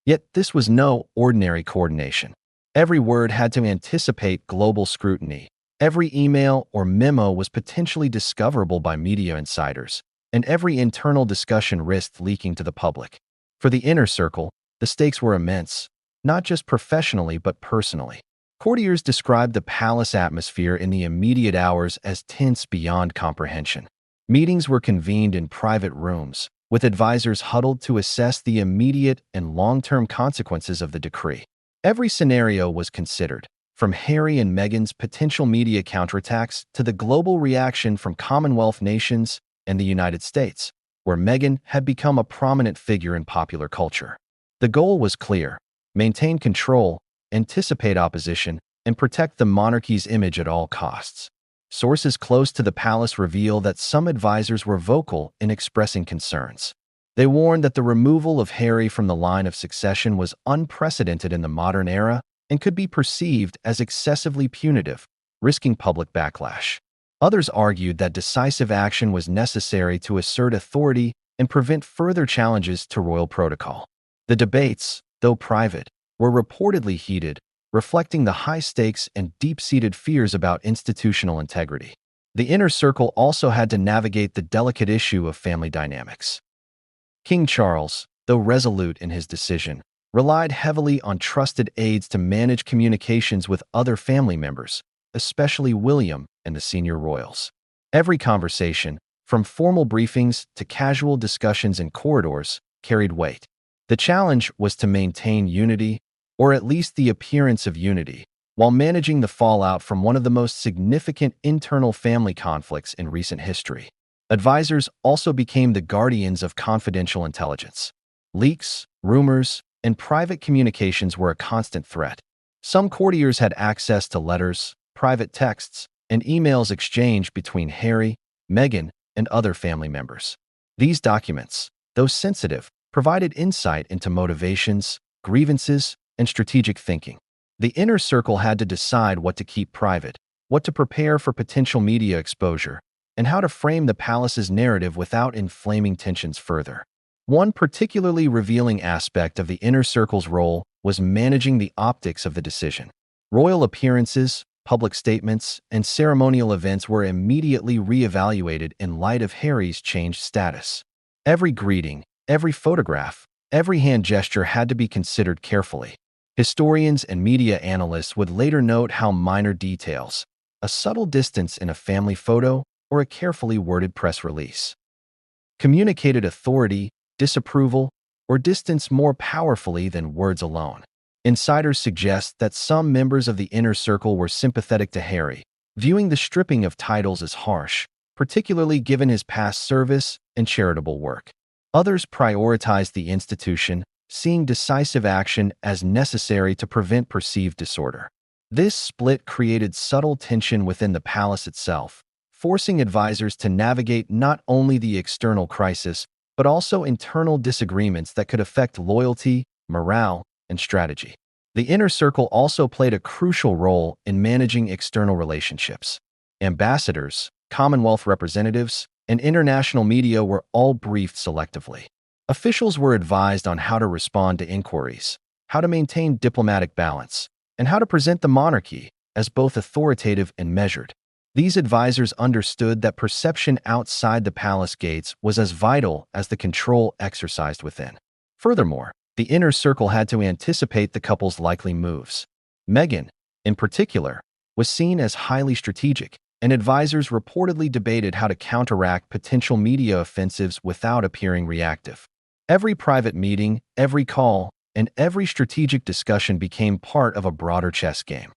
Yet this was no ordinary coordination. Every word had to anticipate global scrutiny. Every email or memo was potentially discoverable by media insiders, and every internal discussion risked leaking to the public. For the inner circle, the stakes were immense, not just professionally but personally. Courtiers described the palace atmosphere in the immediate hours as tense beyond comprehension. Meetings were convened in private rooms, with advisors huddled to assess the immediate and long-term consequences of the decree. Every scenario was considered, from Harry and Meghan's potential media counterattacks to the global reaction from Commonwealth nations and the United States, where Meghan had become a prominent figure in popular culture. The goal was clear: maintain control, anticipate opposition, and protect the monarchy's image at all costs. Sources close to the palace reveal that some advisors were vocal in expressing concerns. They warned that the removal of Harry from the line of succession was unprecedented in the modern era and could be perceived as excessively punitive, risking public backlash. Others argued that decisive action was necessary to assert authority and prevent further challenges to royal protocol. The debates, though private, were reportedly heated, reflecting the high stakes and deep-seated fears about institutional integrity. The inner circle also had to navigate the delicate issue of family dynamics. King Charles, though resolute in his decision, relied heavily on trusted aides to manage communications with other family members, especially William and the senior royals. Every conversation, from formal briefings to casual discussions in corridors, carried weight. The challenge was to maintain unity, or at least the appearance of unity, while managing the fallout from one of the most significant internal family conflicts in recent history. Advisors also became the guardians of confidential intelligence. Leaks, rumors, and private communications were a constant threat. Some courtiers had access to letters, private texts, and emails exchanged between Harry, Meghan, and other family members. These documents, though sensitive, provided insight into motivations, grievances, and strategic thinking. The inner circle had to decide what to keep private, what to prepare for potential media exposure, and how to frame the palace's narrative without inflaming tensions further. One particularly revealing aspect of the inner circle's role was managing the optics of the decision. Royal appearances, public statements, and ceremonial events were immediately re-evaluated in light of Harry's changed status. Every greeting, every photograph, every hand gesture had to be considered carefully. Historians and media analysts would later note how minor details, a subtle distance in a family photo, or a carefully worded press release, communicated authority, disapproval, or distance more powerfully than words alone. Insiders suggest that some members of the inner circle were sympathetic to Harry, viewing the stripping of titles as harsh, particularly given his past service and charitable work. Others prioritized the institution, seeing decisive action as necessary to prevent perceived disorder. This split created subtle tension within the palace itself, forcing advisors to navigate not only the external crisis, but also internal disagreements that could affect loyalty, morale, and strategy. The inner circle also played a crucial role in managing external relationships. Ambassadors, Commonwealth representatives, and international media were all briefed selectively. Officials were advised on how to respond to inquiries, how to maintain diplomatic balance, and how to present the monarchy as both authoritative and measured. These advisors understood that perception outside the palace gates was as vital as the control exercised within. Furthermore, the inner circle had to anticipate the couple's likely moves. Meghan, in particular, was seen as highly strategic, and advisors reportedly debated how to counteract potential media offensives without appearing reactive. Every private meeting, every call, and every strategic discussion became part of a broader chess game.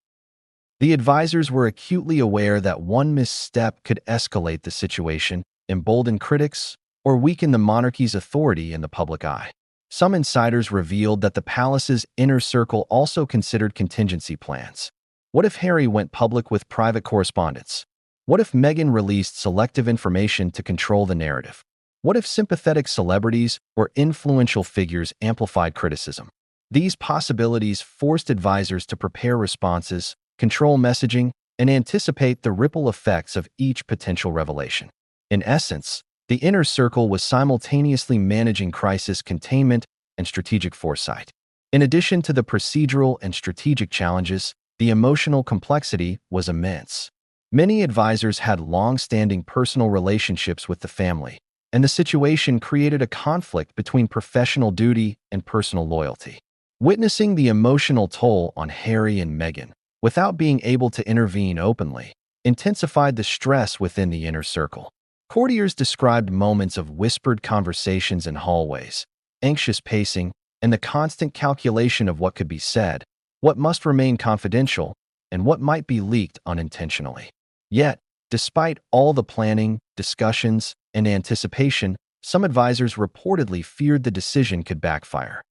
The advisors were acutely aware that one misstep could escalate the situation, embolden critics, or weaken the monarchy's authority in the public eye. Some insiders revealed that the palace's inner circle also considered contingency plans. What if Harry went public with private correspondence? What if Meghan released selective information to control the narrative? What if sympathetic celebrities or influential figures amplified criticism? These possibilities forced advisors to prepare responses, control messaging, and anticipate the ripple effects of each potential revelation. In essence, the inner circle was simultaneously managing crisis containment and strategic foresight. In addition to the procedural and strategic challenges, the emotional complexity was immense. Many advisors had long-standing personal relationships with the family, and the situation created a conflict between professional duty and personal loyalty. Witnessing the emotional toll on Harry and Meghan, without being able to intervene openly, intensified the stress within the inner circle. Courtiers described moments of whispered conversations in hallways, anxious pacing, and the constant calculation of what could be said, what must remain confidential, and what might be leaked unintentionally. Yet, despite all the planning, discussions, and anticipation, some advisors reportedly feared the decision could backfire.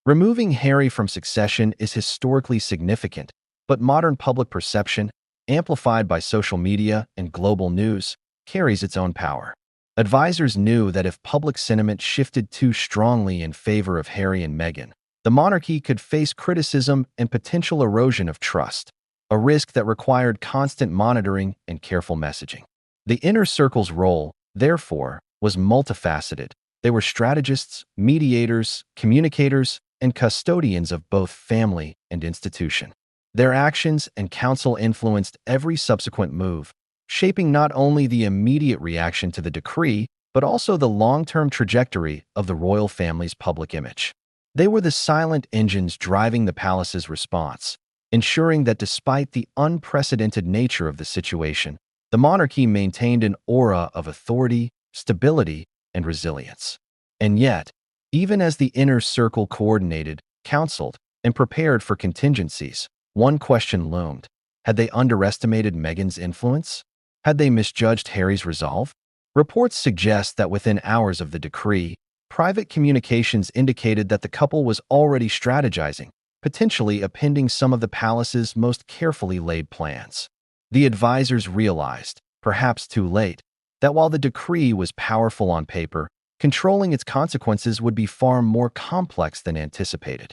Removing Harry from succession is historically significant, but modern public perception, amplified by social media and global news, carries its own power. Advisors knew that if public sentiment shifted too strongly in favor of Harry and Meghan, the monarchy could face criticism and potential erosion of trust, a risk that required constant monitoring and careful messaging. The inner circle's role, therefore, was multifaceted. They were strategists, mediators, communicators, and custodians of both family and institution. Their actions and counsel influenced every subsequent move, shaping not only the immediate reaction to the decree, but also the long-term trajectory of the royal family's public image. They were the silent engines driving the palace's response, ensuring that despite the unprecedented nature of the situation, the monarchy maintained an aura of authority, stability, and resilience. And yet, even as the inner circle coordinated, counseled, and prepared for contingencies, one question loomed. Had they underestimated Meghan's influence? Had they misjudged Harry's resolve? Reports suggest that within hours of the decree, private communications indicated that the couple was already strategizing, potentially appending some of the palace's most carefully laid plans. The advisors realized, perhaps too late, that while the decree was powerful on paper, controlling its consequences would be far more complex than anticipated.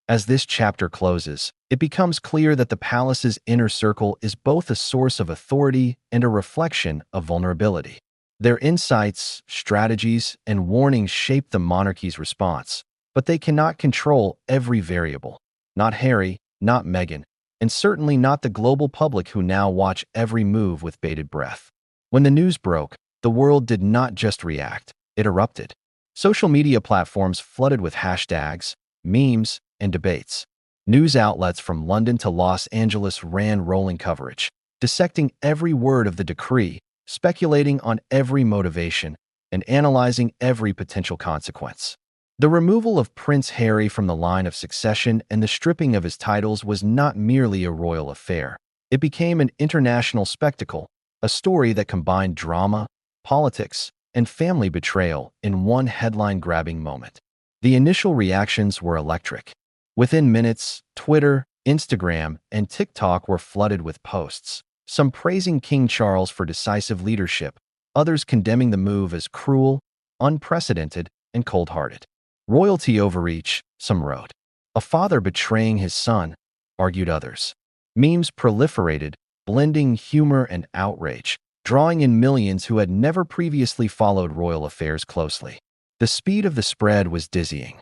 As this chapter closes, it becomes clear that the palace's inner circle is both a source of authority and a reflection of vulnerability. Their insights, strategies, and warnings shape the monarchy's response, but they cannot control every variable. Not Harry, not Meghan, and certainly not the global public who now watch every move with bated breath. When the news broke, the world did not just react, it erupted. Social media platforms flooded with hashtags, memes, and debates. News outlets from London to Los Angeles ran rolling coverage, dissecting every word of the decree, speculating on every motivation, and analyzing every potential consequence. The removal of Prince Harry from the line of succession and the stripping of his titles was not merely a royal affair. It became an international spectacle, a story that combined drama, politics, and family betrayal in one headline-grabbing moment. The initial reactions were electric. Within minutes, Twitter, Instagram, and TikTok were flooded with posts, some praising King Charles for decisive leadership, others condemning the move as cruel, unprecedented, and cold-hearted. Royalty overreach, some wrote. A father betraying his son, argued others. Memes proliferated, blending humor and outrage, drawing in millions who had never previously followed royal affairs closely. The speed of the spread was dizzying.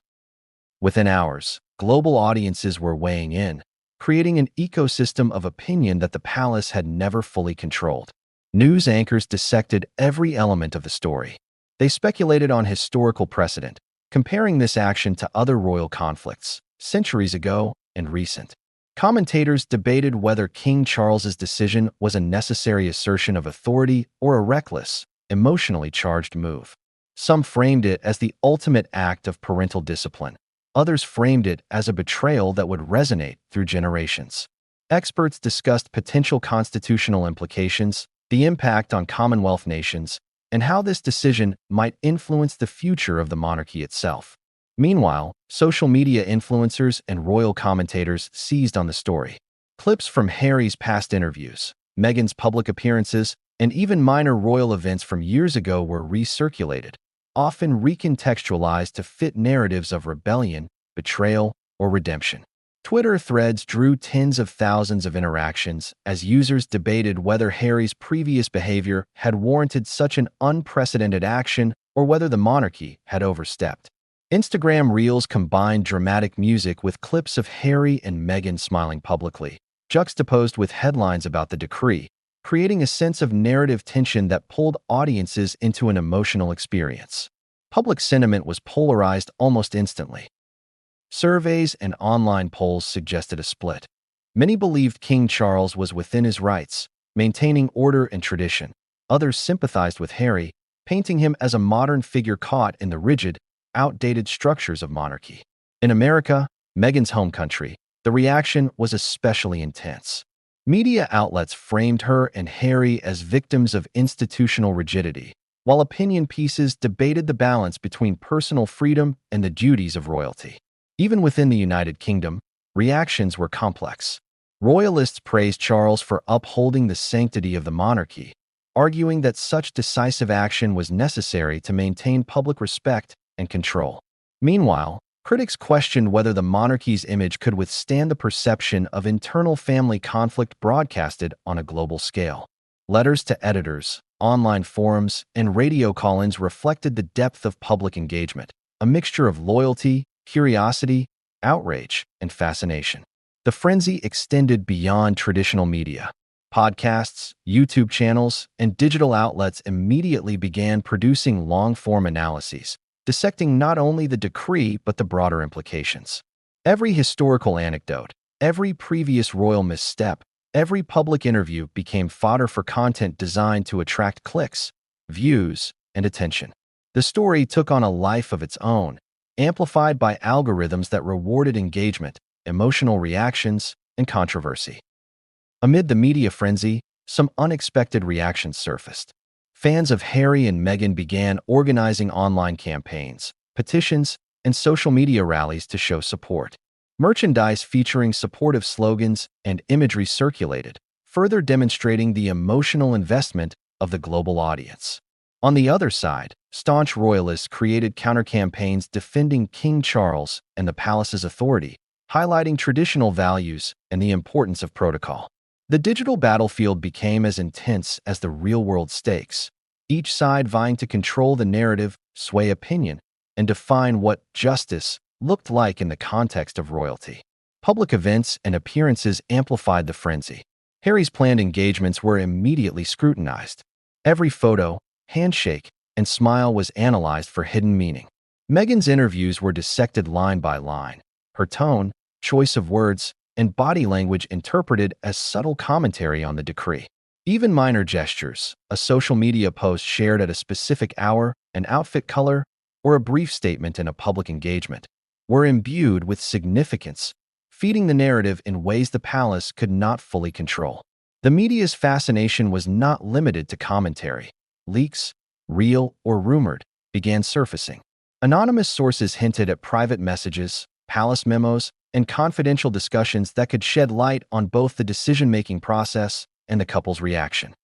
Within hours, global audiences were weighing in, creating an ecosystem of opinion that the palace had never fully controlled. News anchors dissected every element of the story. They speculated on historical precedent, comparing this action to other royal conflicts, centuries ago and recent. Commentators debated whether King Charles's decision was a necessary assertion of authority or a reckless, emotionally charged move. Some framed it as the ultimate act of parental discipline. Others framed it as a betrayal that would resonate through generations. Experts discussed potential constitutional implications, the impact on Commonwealth nations, and how this decision might influence the future of the monarchy itself. Meanwhile, social media influencers and royal commentators seized on the story. Clips from Harry's past interviews, Meghan's public appearances, and even minor royal events from years ago were recirculated, often recontextualized to fit narratives of rebellion, betrayal, or redemption. Twitter threads drew tens of thousands of interactions as users debated whether Harry's previous behavior had warranted such an unprecedented action or whether the monarchy had overstepped. Instagram Reels combined dramatic music with clips of Harry and Meghan smiling publicly, juxtaposed with headlines about the decree, creating a sense of narrative tension that pulled audiences into an emotional experience. Public sentiment was polarized almost instantly. Surveys and online polls suggested a split. Many believed King Charles was within his rights, maintaining order and tradition. Others sympathized with Harry, painting him as a modern figure caught in the rigid, outdated structures of monarchy. In America, Meghan's home country, the reaction was especially intense. Media outlets framed her and Harry as victims of institutional rigidity, while opinion pieces debated the balance between personal freedom and the duties of royalty. Even within the United Kingdom, reactions were complex. Royalists praised Charles for upholding the sanctity of the monarchy, arguing that such decisive action was necessary to maintain public respect and control. Meanwhile, critics questioned whether the monarchy's image could withstand the perception of internal family conflict broadcasted on a global scale. Letters to editors, online forums, and radio call-ins reflected the depth of public engagement, a mixture of loyalty, curiosity, outrage, and fascination. The frenzy extended beyond traditional media. Podcasts, YouTube channels, and digital outlets immediately began producing long-form analyses, dissecting not only the decree but the broader implications. Every historical anecdote, every previous royal misstep, every public interview became fodder for content designed to attract clicks, views, and attention. The story took on a life of its own, amplified by algorithms that rewarded engagement, emotional reactions, and controversy. Amid the media frenzy, some unexpected reactions surfaced. Fans of Harry and Meghan began organizing online campaigns, petitions, and social media rallies to show support. Merchandise featuring supportive slogans and imagery circulated, further demonstrating the emotional investment of the global audience. On the other side, staunch royalists created counter-campaigns defending King Charles and the palace's authority, highlighting traditional values and the importance of protocol. The digital battlefield became as intense as the real-world stakes, each side vying to control the narrative, sway opinion, and define what justice looked like in the context of royalty. Public events and appearances amplified the frenzy. Harry's planned engagements were immediately scrutinized. Every photo, handshake, and smile was analyzed for hidden meaning. Meghan's interviews were dissected line by line, her tone, choice of words, and body language interpreted as subtle commentary on the decree. Even minor gestures, a social media post shared at a specific hour, an outfit color, or a brief statement in a public engagement, were imbued with significance, feeding the narrative in ways the palace could not fully control. The media's fascination was not limited to commentary. Leaks, real or rumored, began surfacing. Anonymous sources hinted at private messages, palace memos, and confidential discussions that could shed light on both the decision-making process and the couple's reaction.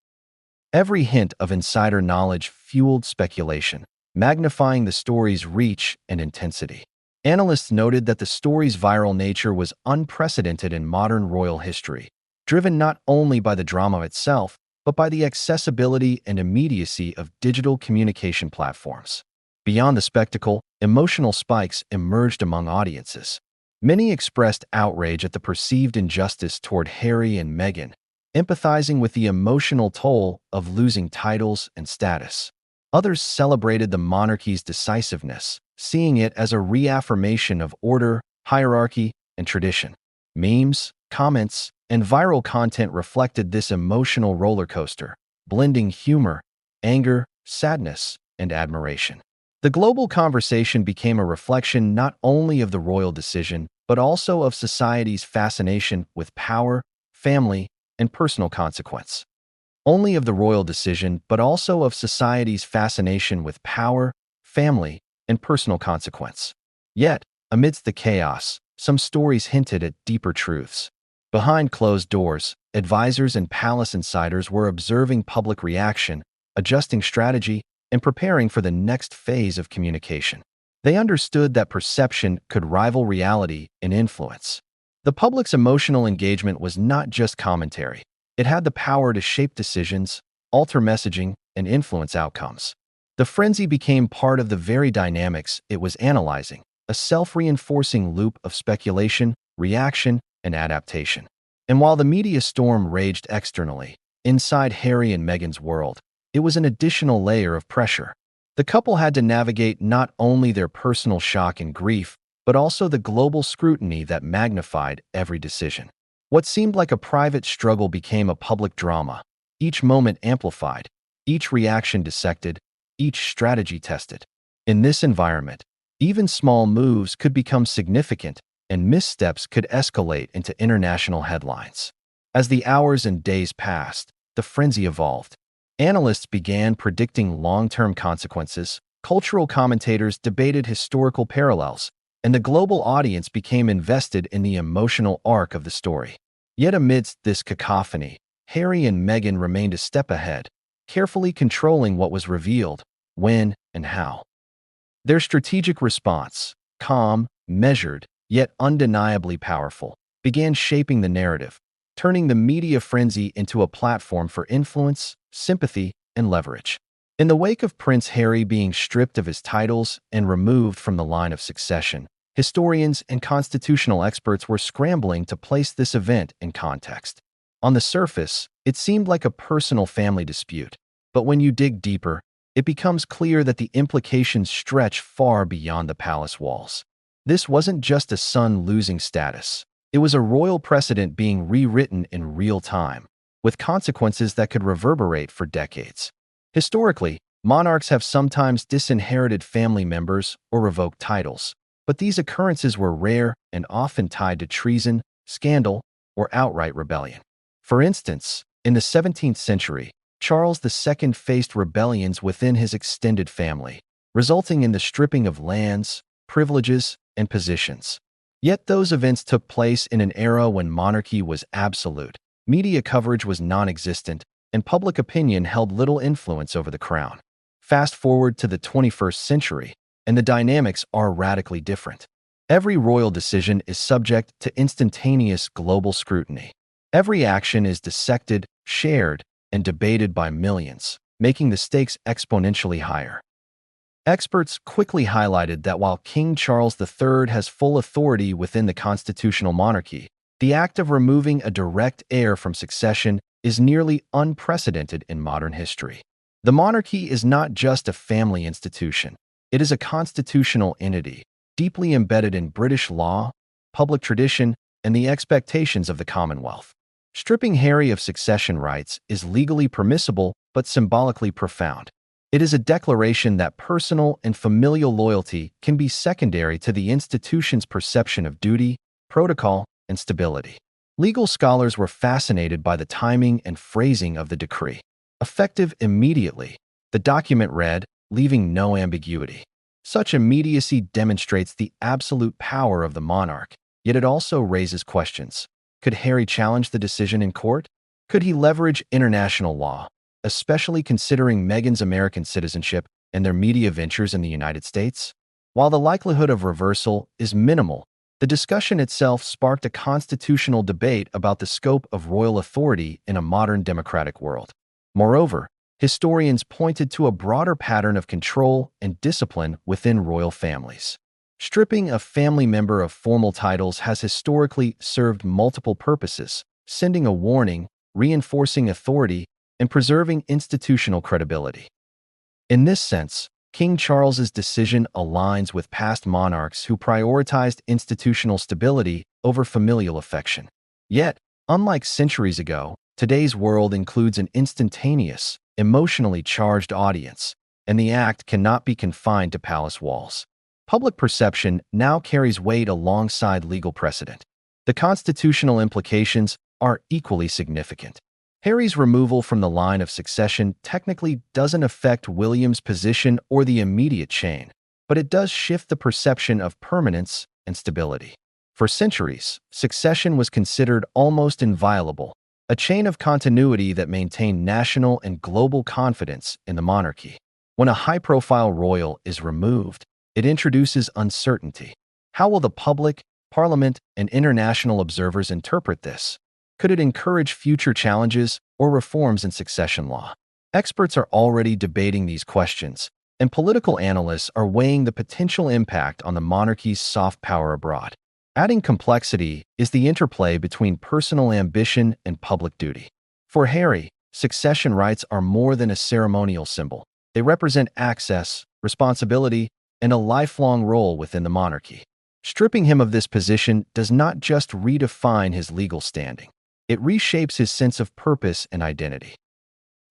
Every hint of insider knowledge fueled speculation, magnifying the story's reach and intensity. Analysts noted that the story's viral nature was unprecedented in modern royal history, driven not only by the drama itself, but by the accessibility and immediacy of digital communication platforms. Beyond the spectacle, emotional spikes emerged among audiences. Many expressed outrage at the perceived injustice toward Harry and Meghan, empathizing with the emotional toll of losing titles and status. Others celebrated the monarchy's decisiveness, seeing it as a reaffirmation of order, hierarchy, and tradition. Memes, comments, and viral content reflected this emotional roller coaster, blending humor, anger, sadness, and admiration. The global conversation became a reflection not only of the royal decision, but also of society's fascination with power, family, and personal consequence. Only of the royal decision, but also of society's fascination with power, family, and personal consequence. Yet, amidst the chaos, some stories hinted at deeper truths. Behind closed doors, advisors and palace insiders were observing public reaction, adjusting strategy, and preparing for the next phase of communication. They understood that perception could rival reality in influence. The public's emotional engagement was not just commentary. It had the power to shape decisions, alter messaging, and influence outcomes. The frenzy became part of the very dynamics it was analyzing, a self-reinforcing loop of speculation, reaction, and adaptation. And while the media storm raged externally, inside Harry and Meghan's world, it was an additional layer of pressure. The couple had to navigate not only their personal shock and grief, but also the global scrutiny that magnified every decision. What seemed like a private struggle became a public drama, each moment amplified, each reaction dissected, each strategy tested. In this environment, even small moves could become significant, and missteps could escalate into international headlines. As the hours and days passed, the frenzy evolved. Analysts began predicting long-term consequences, cultural commentators debated historical parallels, and the global audience became invested in the emotional arc of the story. Yet amidst this cacophony, Harry and Meghan remained a step ahead, carefully controlling what was revealed, when, and how. Their strategic response, calm, measured, yet undeniably powerful, began shaping the narrative, turning the media frenzy into a platform for influence, sympathy, and leverage. In the wake of Prince Harry being stripped of his titles and removed from the line of succession, Historians and constitutional experts were scrambling to place this event in context. On the surface, it seemed like a personal family dispute, but when you dig deeper, it becomes clear that the implications stretch far beyond the palace walls. This wasn't just a son losing status. It was a royal precedent being rewritten in real time, with consequences that could reverberate for decades. Historically, monarchs have sometimes disinherited family members or revoked titles, but these occurrences were rare and often tied to treason, scandal, or outright rebellion. For instance, in the 17th century, Charles II faced rebellions within his extended family, resulting in the stripping of lands, privileges, and positions. Yet those events took place in an era when monarchy was absolute, media coverage was non-existent, and public opinion held little influence over the crown. Fast forward to the 21st century, and the dynamics are radically different. Every royal decision is subject to instantaneous global scrutiny. Every action is dissected, shared, and debated by millions, making the stakes exponentially higher. Experts quickly highlighted that while King Charles III has full authority within the constitutional monarchy, the act of removing a direct heir from succession is nearly unprecedented in modern history. The monarchy is not just a family institution. It is a constitutional entity, deeply embedded in British law, public tradition, and the expectations of the Commonwealth. Stripping Harry of succession rights is legally permissible but symbolically profound. It is a declaration that personal and familial loyalty can be secondary to the institution's perception of duty, protocol, and stability. Legal scholars were fascinated by the timing and phrasing of the decree. Effective immediately, the document read, leaving no ambiguity. Such immediacy demonstrates the absolute power of the monarch, yet it also raises questions. Could Harry challenge the decision in court? Could he leverage international law, especially considering Meghan's American citizenship and their media ventures in the United States? While the likelihood of reversal is minimal, the discussion itself sparked a constitutional debate about the scope of royal authority in a modern democratic world. Moreover, historians pointed to a broader pattern of control and discipline within royal families. Stripping a family member of formal titles has historically served multiple purposes, sending a warning, reinforcing authority, and preserving institutional credibility. In this sense, King Charles's decision aligns with past monarchs who prioritized institutional stability over familial affection. Yet, unlike centuries ago, today's world includes an instantaneous, emotionally charged audience, and the act cannot be confined to palace walls. Public perception now carries weight alongside legal precedent. The constitutional implications are equally significant. Harry's removal from the line of succession technically doesn't affect William's position or the immediate chain, but it does shift the perception of permanence and stability. For centuries, succession was considered almost inviolable, a chain of continuity that maintained national and global confidence in the monarchy. When a high-profile royal is removed, it introduces uncertainty. How will the public, parliament, and international observers interpret this? Could it encourage future challenges or reforms in succession law? Experts are already debating these questions, and political analysts are weighing the potential impact on the monarchy's soft power abroad. Adding complexity is the interplay between personal ambition and public duty. For Harry, succession rights are more than a ceremonial symbol. They represent access, responsibility, and a lifelong role within the monarchy. Stripping him of this position does not just redefine his legal standing. It reshapes his sense of purpose and identity.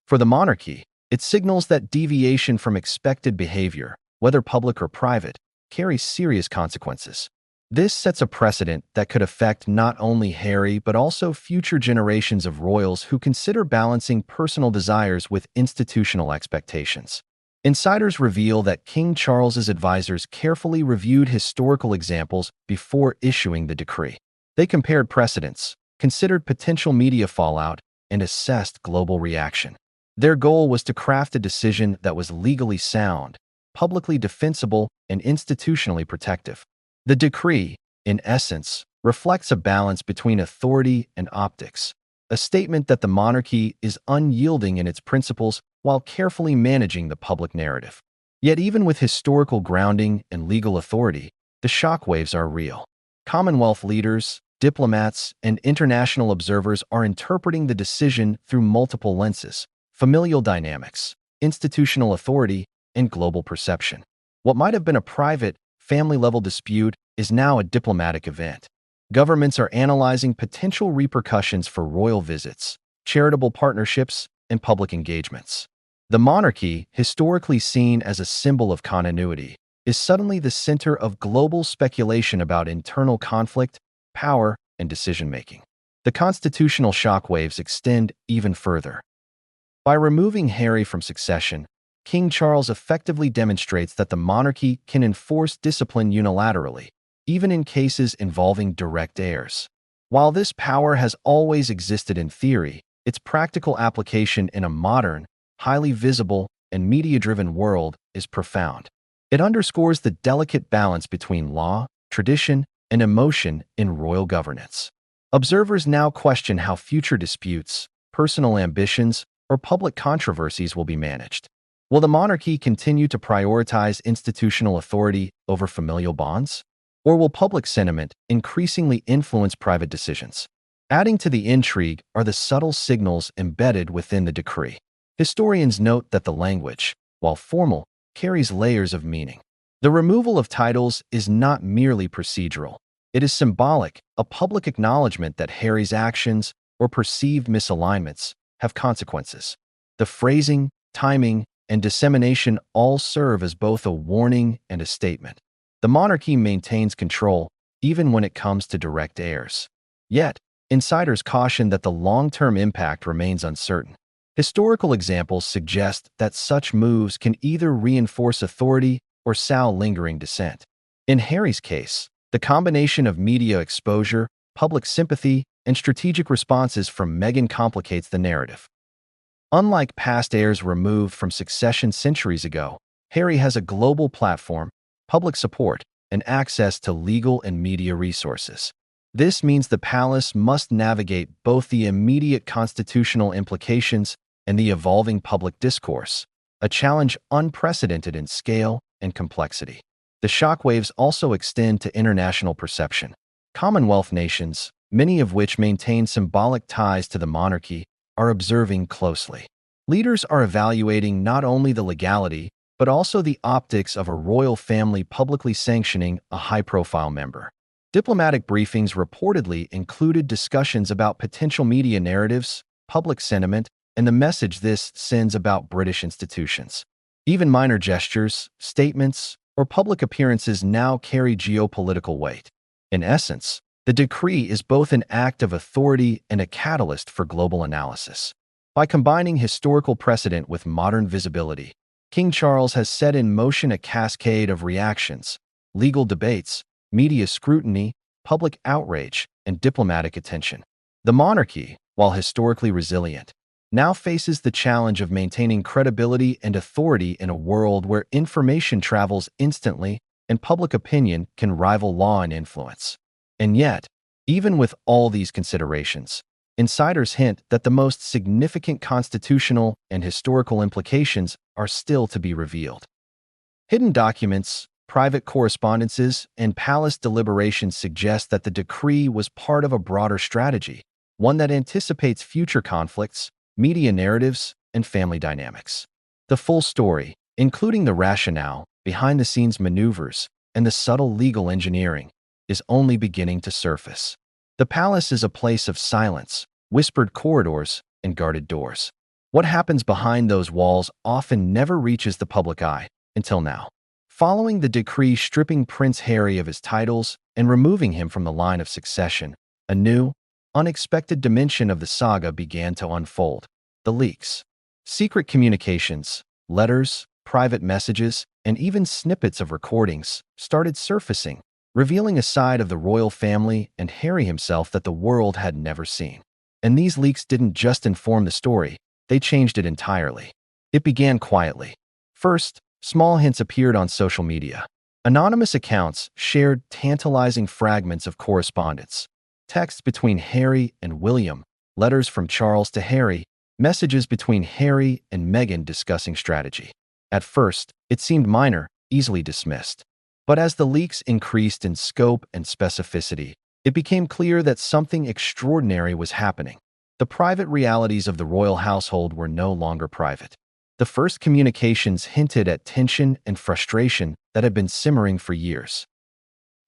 For the monarchy, it signals that deviation from expected behavior, whether public or private, carries serious consequences. This sets a precedent that could affect not only Harry but also future generations of royals who consider balancing personal desires with institutional expectations. Insiders reveal that King Charles's advisors carefully reviewed historical examples before issuing the decree. They compared precedents, considered potential media fallout, and assessed global reaction. Their goal was to craft a decision that was legally sound, publicly defensible, and institutionally protective. The decree, in essence, reflects a balance between authority and optics, a statement that the monarchy is unyielding in its principles while carefully managing the public narrative. Yet even with historical grounding and legal authority, the shockwaves are real. Commonwealth leaders, diplomats, and international observers are interpreting the decision through multiple lenses: familial dynamics, institutional authority, and global perception. What might have been a private, family-level dispute is now a diplomatic event. Governments are analyzing potential repercussions for royal visits, charitable partnerships, and public engagements. The monarchy, historically seen as a symbol of continuity, is suddenly the center of global speculation about internal conflict, power, and decision-making. The constitutional shockwaves extend even further. By removing Harry from succession, King Charles effectively demonstrates that the monarchy can enforce discipline unilaterally, even in cases involving direct heirs. While this power has always existed in theory, its practical application in a modern, highly visible, and media-driven world is profound. It underscores the delicate balance between law, tradition, and emotion in royal governance. Observers now question how future disputes, personal ambitions, or public controversies will be managed. Will the monarchy continue to prioritize institutional authority over familial bonds? Or will public sentiment increasingly influence private decisions? Adding to the intrigue are the subtle signals embedded within the decree. Historians note that the language, while formal, carries layers of meaning. The removal of titles is not merely procedural. It is symbolic, a public acknowledgement that Harry's actions or perceived misalignments have consequences. The phrasing, timing, and dissemination all serve as both a warning and a statement. The monarchy maintains control even when it comes to direct heirs. Yet, insiders caution that the long-term impact remains uncertain. Historical examples suggest that such moves can either reinforce authority or sow lingering dissent. In Harry's case, the combination of media exposure, public sympathy, and strategic responses from Meghan complicates the narrative. Unlike past heirs removed from succession centuries ago, Harry has a global platform, public support, and access to legal and media resources. This means the palace must navigate both the immediate constitutional implications and the evolving public discourse, a challenge unprecedented in scale and complexity. The shockwaves also extend to international perception. Commonwealth nations, many of which maintain symbolic ties to the monarchy, are observing closely. Leaders are evaluating not only the legality, but also the optics of a royal family publicly sanctioning a high-profile member. Diplomatic briefings reportedly included discussions about potential media narratives, public sentiment, and the message this sends about British institutions. Even minor gestures, statements, or public appearances now carry geopolitical weight. In essence, the decree is both an act of authority and a catalyst for global analysis. By combining historical precedent with modern visibility, King Charles has set in motion a cascade of reactions, legal debates, media scrutiny, public outrage, and diplomatic attention. The monarchy, while historically resilient, now faces the challenge of maintaining credibility and authority in a world where information travels instantly and public opinion can rival law and influence. And yet, even with all these considerations, insiders hint that the most significant constitutional and historical implications are still to be revealed. Hidden documents, private correspondences, and palace deliberations suggest that the decree was part of a broader strategy, one that anticipates future conflicts, media narratives, and family dynamics. The full story, including the rationale, behind-the-scenes maneuvers, and the subtle legal engineering, is only beginning to surface. The palace is a place of silence, whispered corridors, and guarded doors. What happens behind those walls often never reaches the public eye, until now. Following the decree stripping Prince Harry of his titles and removing him from the line of succession, a new, unexpected dimension of the saga began to unfold: the leaks. Secret communications, letters, private messages, and even snippets of recordings started surfacing, revealing a side of the royal family and Harry himself that the world had never seen. And these leaks didn't just inform the story, they changed it entirely. It began quietly. First, small hints appeared on social media. Anonymous accounts shared tantalizing fragments of correspondence: texts between Harry and William, letters from Charles to Harry, messages between Harry and Meghan discussing strategy. At first, it seemed minor, easily dismissed. But as the leaks increased in scope and specificity, it became clear that something extraordinary was happening. The private realities of the royal household were no longer private. The first communications hinted at tension and frustration that had been simmering for years.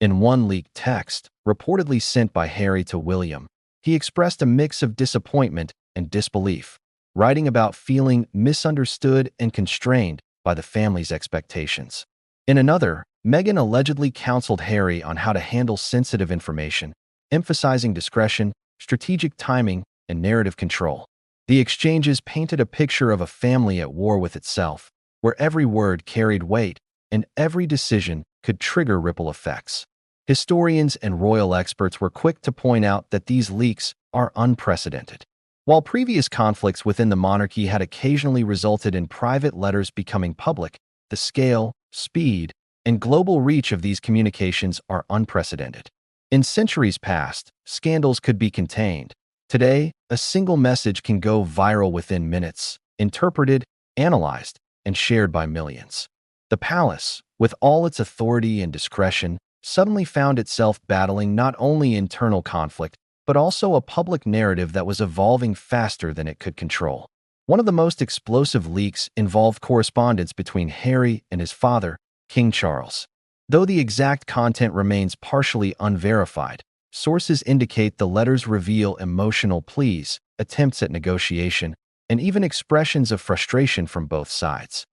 In one leaked text, reportedly sent by Harry to William, he expressed a mix of disappointment and disbelief, writing about feeling misunderstood and constrained by the family's expectations. In another, Meghan allegedly counseled Harry on how to handle sensitive information, emphasizing discretion, strategic timing, and narrative control. The exchanges painted a picture of a family at war with itself, where every word carried weight and every decision could trigger ripple effects. Historians and royal experts were quick to point out that these leaks are unprecedented. While previous conflicts within the monarchy had occasionally resulted in private letters becoming public, the scale, speed, and global reach of these communications are unprecedented. In centuries past, scandals could be contained. Today, a single message can go viral within minutes, interpreted, analyzed, and shared by millions. The palace, with all its authority and discretion, suddenly found itself battling not only internal conflict, but also a public narrative that was evolving faster than it could control. One of the most explosive leaks involved correspondence between Harry and his father, King Charles. Though the exact content remains partially unverified, sources indicate the letters reveal emotional pleas, attempts at negotiation, and even expressions of frustration from both sides.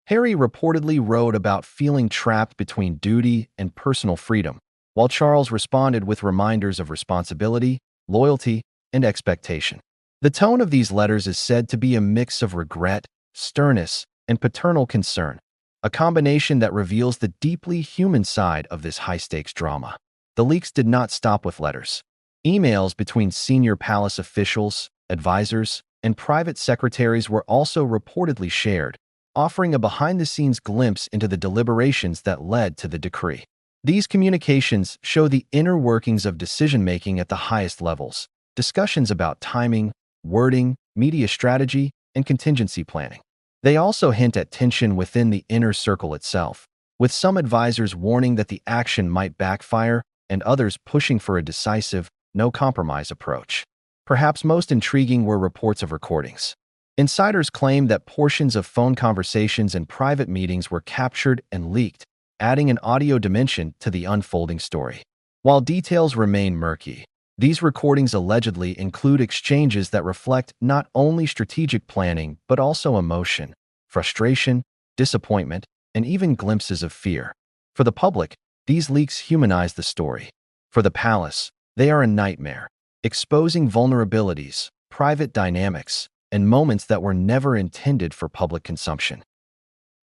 Harry reportedly wrote about feeling trapped between duty and personal freedom, while Charles responded with reminders of responsibility, loyalty, and expectation. The tone of these letters is said to be a mix of regret, sternness, and paternal concern, a combination that reveals the deeply human side of this high-stakes drama. The leaks did not stop with letters. Emails between senior palace officials, advisors, and private secretaries were also reportedly shared, offering a behind-the-scenes glimpse into the deliberations that led to the decree. These communications show the inner workings of decision-making at the highest levels, discussions about timing, wording, media strategy, and contingency planning. They also hint at tension within the inner circle itself, with some advisors warning that the action might backfire and others pushing for a decisive, no-compromise approach. Perhaps most intriguing were reports of recordings. Insiders claim that portions of phone conversations and private meetings were captured and leaked, adding an audio dimension to the unfolding story. While details remain murky, these recordings allegedly include exchanges that reflect not only strategic planning but also emotion, frustration, disappointment, and even glimpses of fear. For the public, these leaks humanize the story. For the palace, they are a nightmare, exposing vulnerabilities, private dynamics, and moments that were never intended for public consumption.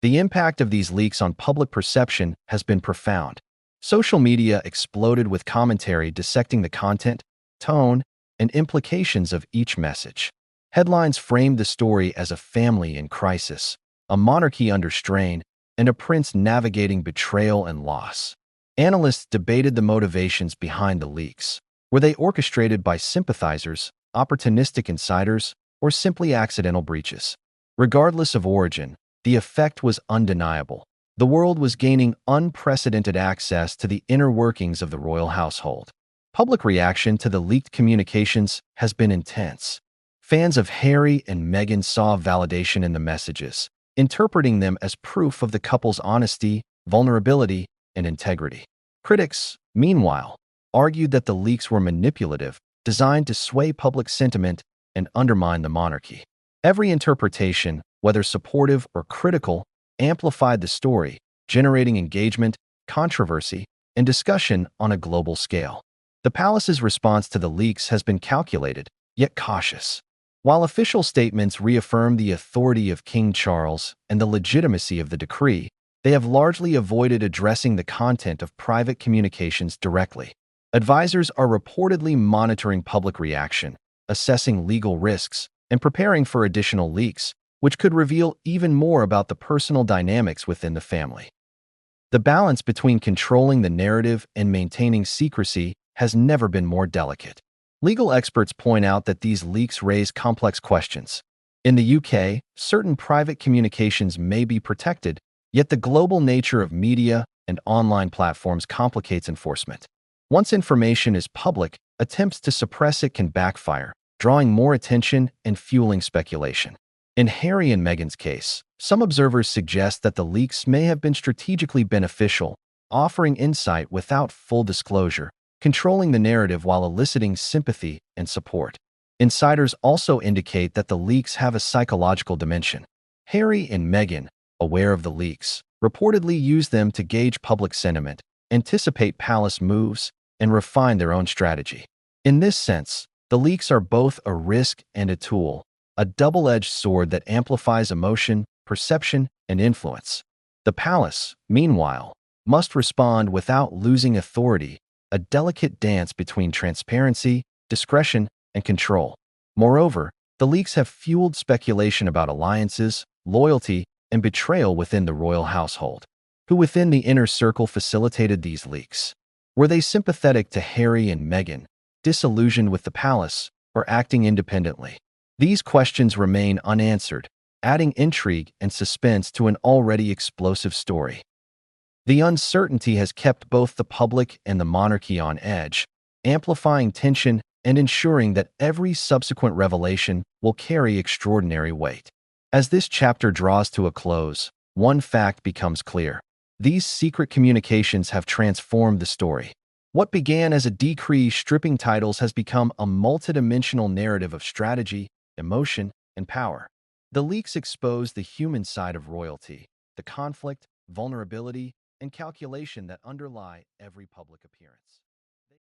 The impact of these leaks on public perception has been profound. Social media exploded with commentary dissecting the content, tone, and implications of each message. Headlines framed the story as a family in crisis, a monarchy under strain, and a prince navigating betrayal and loss. Analysts debated the motivations behind the leaks. Were they orchestrated by sympathizers, opportunistic insiders, or simply accidental breaches? Regardless of origin, the effect was undeniable. The world was gaining unprecedented access to the inner workings of the royal household. Public reaction to the leaked communications has been intense. Fans of Harry and Meghan saw validation in the messages, interpreting them as proof of the couple's honesty, vulnerability, and integrity. Critics, meanwhile, argued that the leaks were manipulative, designed to sway public sentiment and undermine the monarchy. Every interpretation, whether supportive or critical, amplified the story, generating engagement, controversy, and discussion on a global scale. The palace's response to the leaks has been calculated, yet cautious. While official statements reaffirm the authority of King Charles and the legitimacy of the decree, they have largely avoided addressing the content of private communications directly. Advisors are reportedly monitoring public reaction, assessing legal risks, and preparing for additional leaks, which could reveal even more about the personal dynamics within the family. The balance between controlling the narrative and maintaining secrecy has never been more delicate. Legal experts point out that these leaks raise complex questions. In the UK, certain private communications may be protected, yet the global nature of media, and online platforms complicates enforcement. Once information is public, attempts to suppress it can backfire, drawing more attention and fueling speculation. In Harry and Meghan's case, some observers suggest that the leaks may have been strategically beneficial, offering insight without full disclosure, controlling the narrative while eliciting sympathy and support. Insiders also indicate that the leaks have a psychological dimension. Harry and Meghan, aware of the leaks, reportedly used them to gauge public sentiment, anticipate palace moves, and refine their own strategy. In this sense, the leaks are both a risk and a tool, a double-edged sword that amplifies emotion, perception, and influence. The palace, meanwhile, must respond without losing authority, a delicate dance between transparency, discretion, and control. Moreover, the leaks have fueled speculation about alliances, loyalty, and betrayal within the royal household. Who within the inner circle facilitated these leaks? Were they sympathetic to Harry and Meghan, disillusioned with the palace, or acting independently? These questions remain unanswered, adding intrigue and suspense to an already explosive story. The uncertainty has kept both the public and the monarchy on edge, amplifying tension and ensuring that every subsequent revelation will carry extraordinary weight. As this chapter draws to a close, one fact becomes clear. These secret communications have transformed the story. What began as a decree stripping titles has become a multidimensional narrative of strategy, emotion, and power. The leaks expose the human side of royalty, the conflict, vulnerability, and calculation that underlie every public appearance.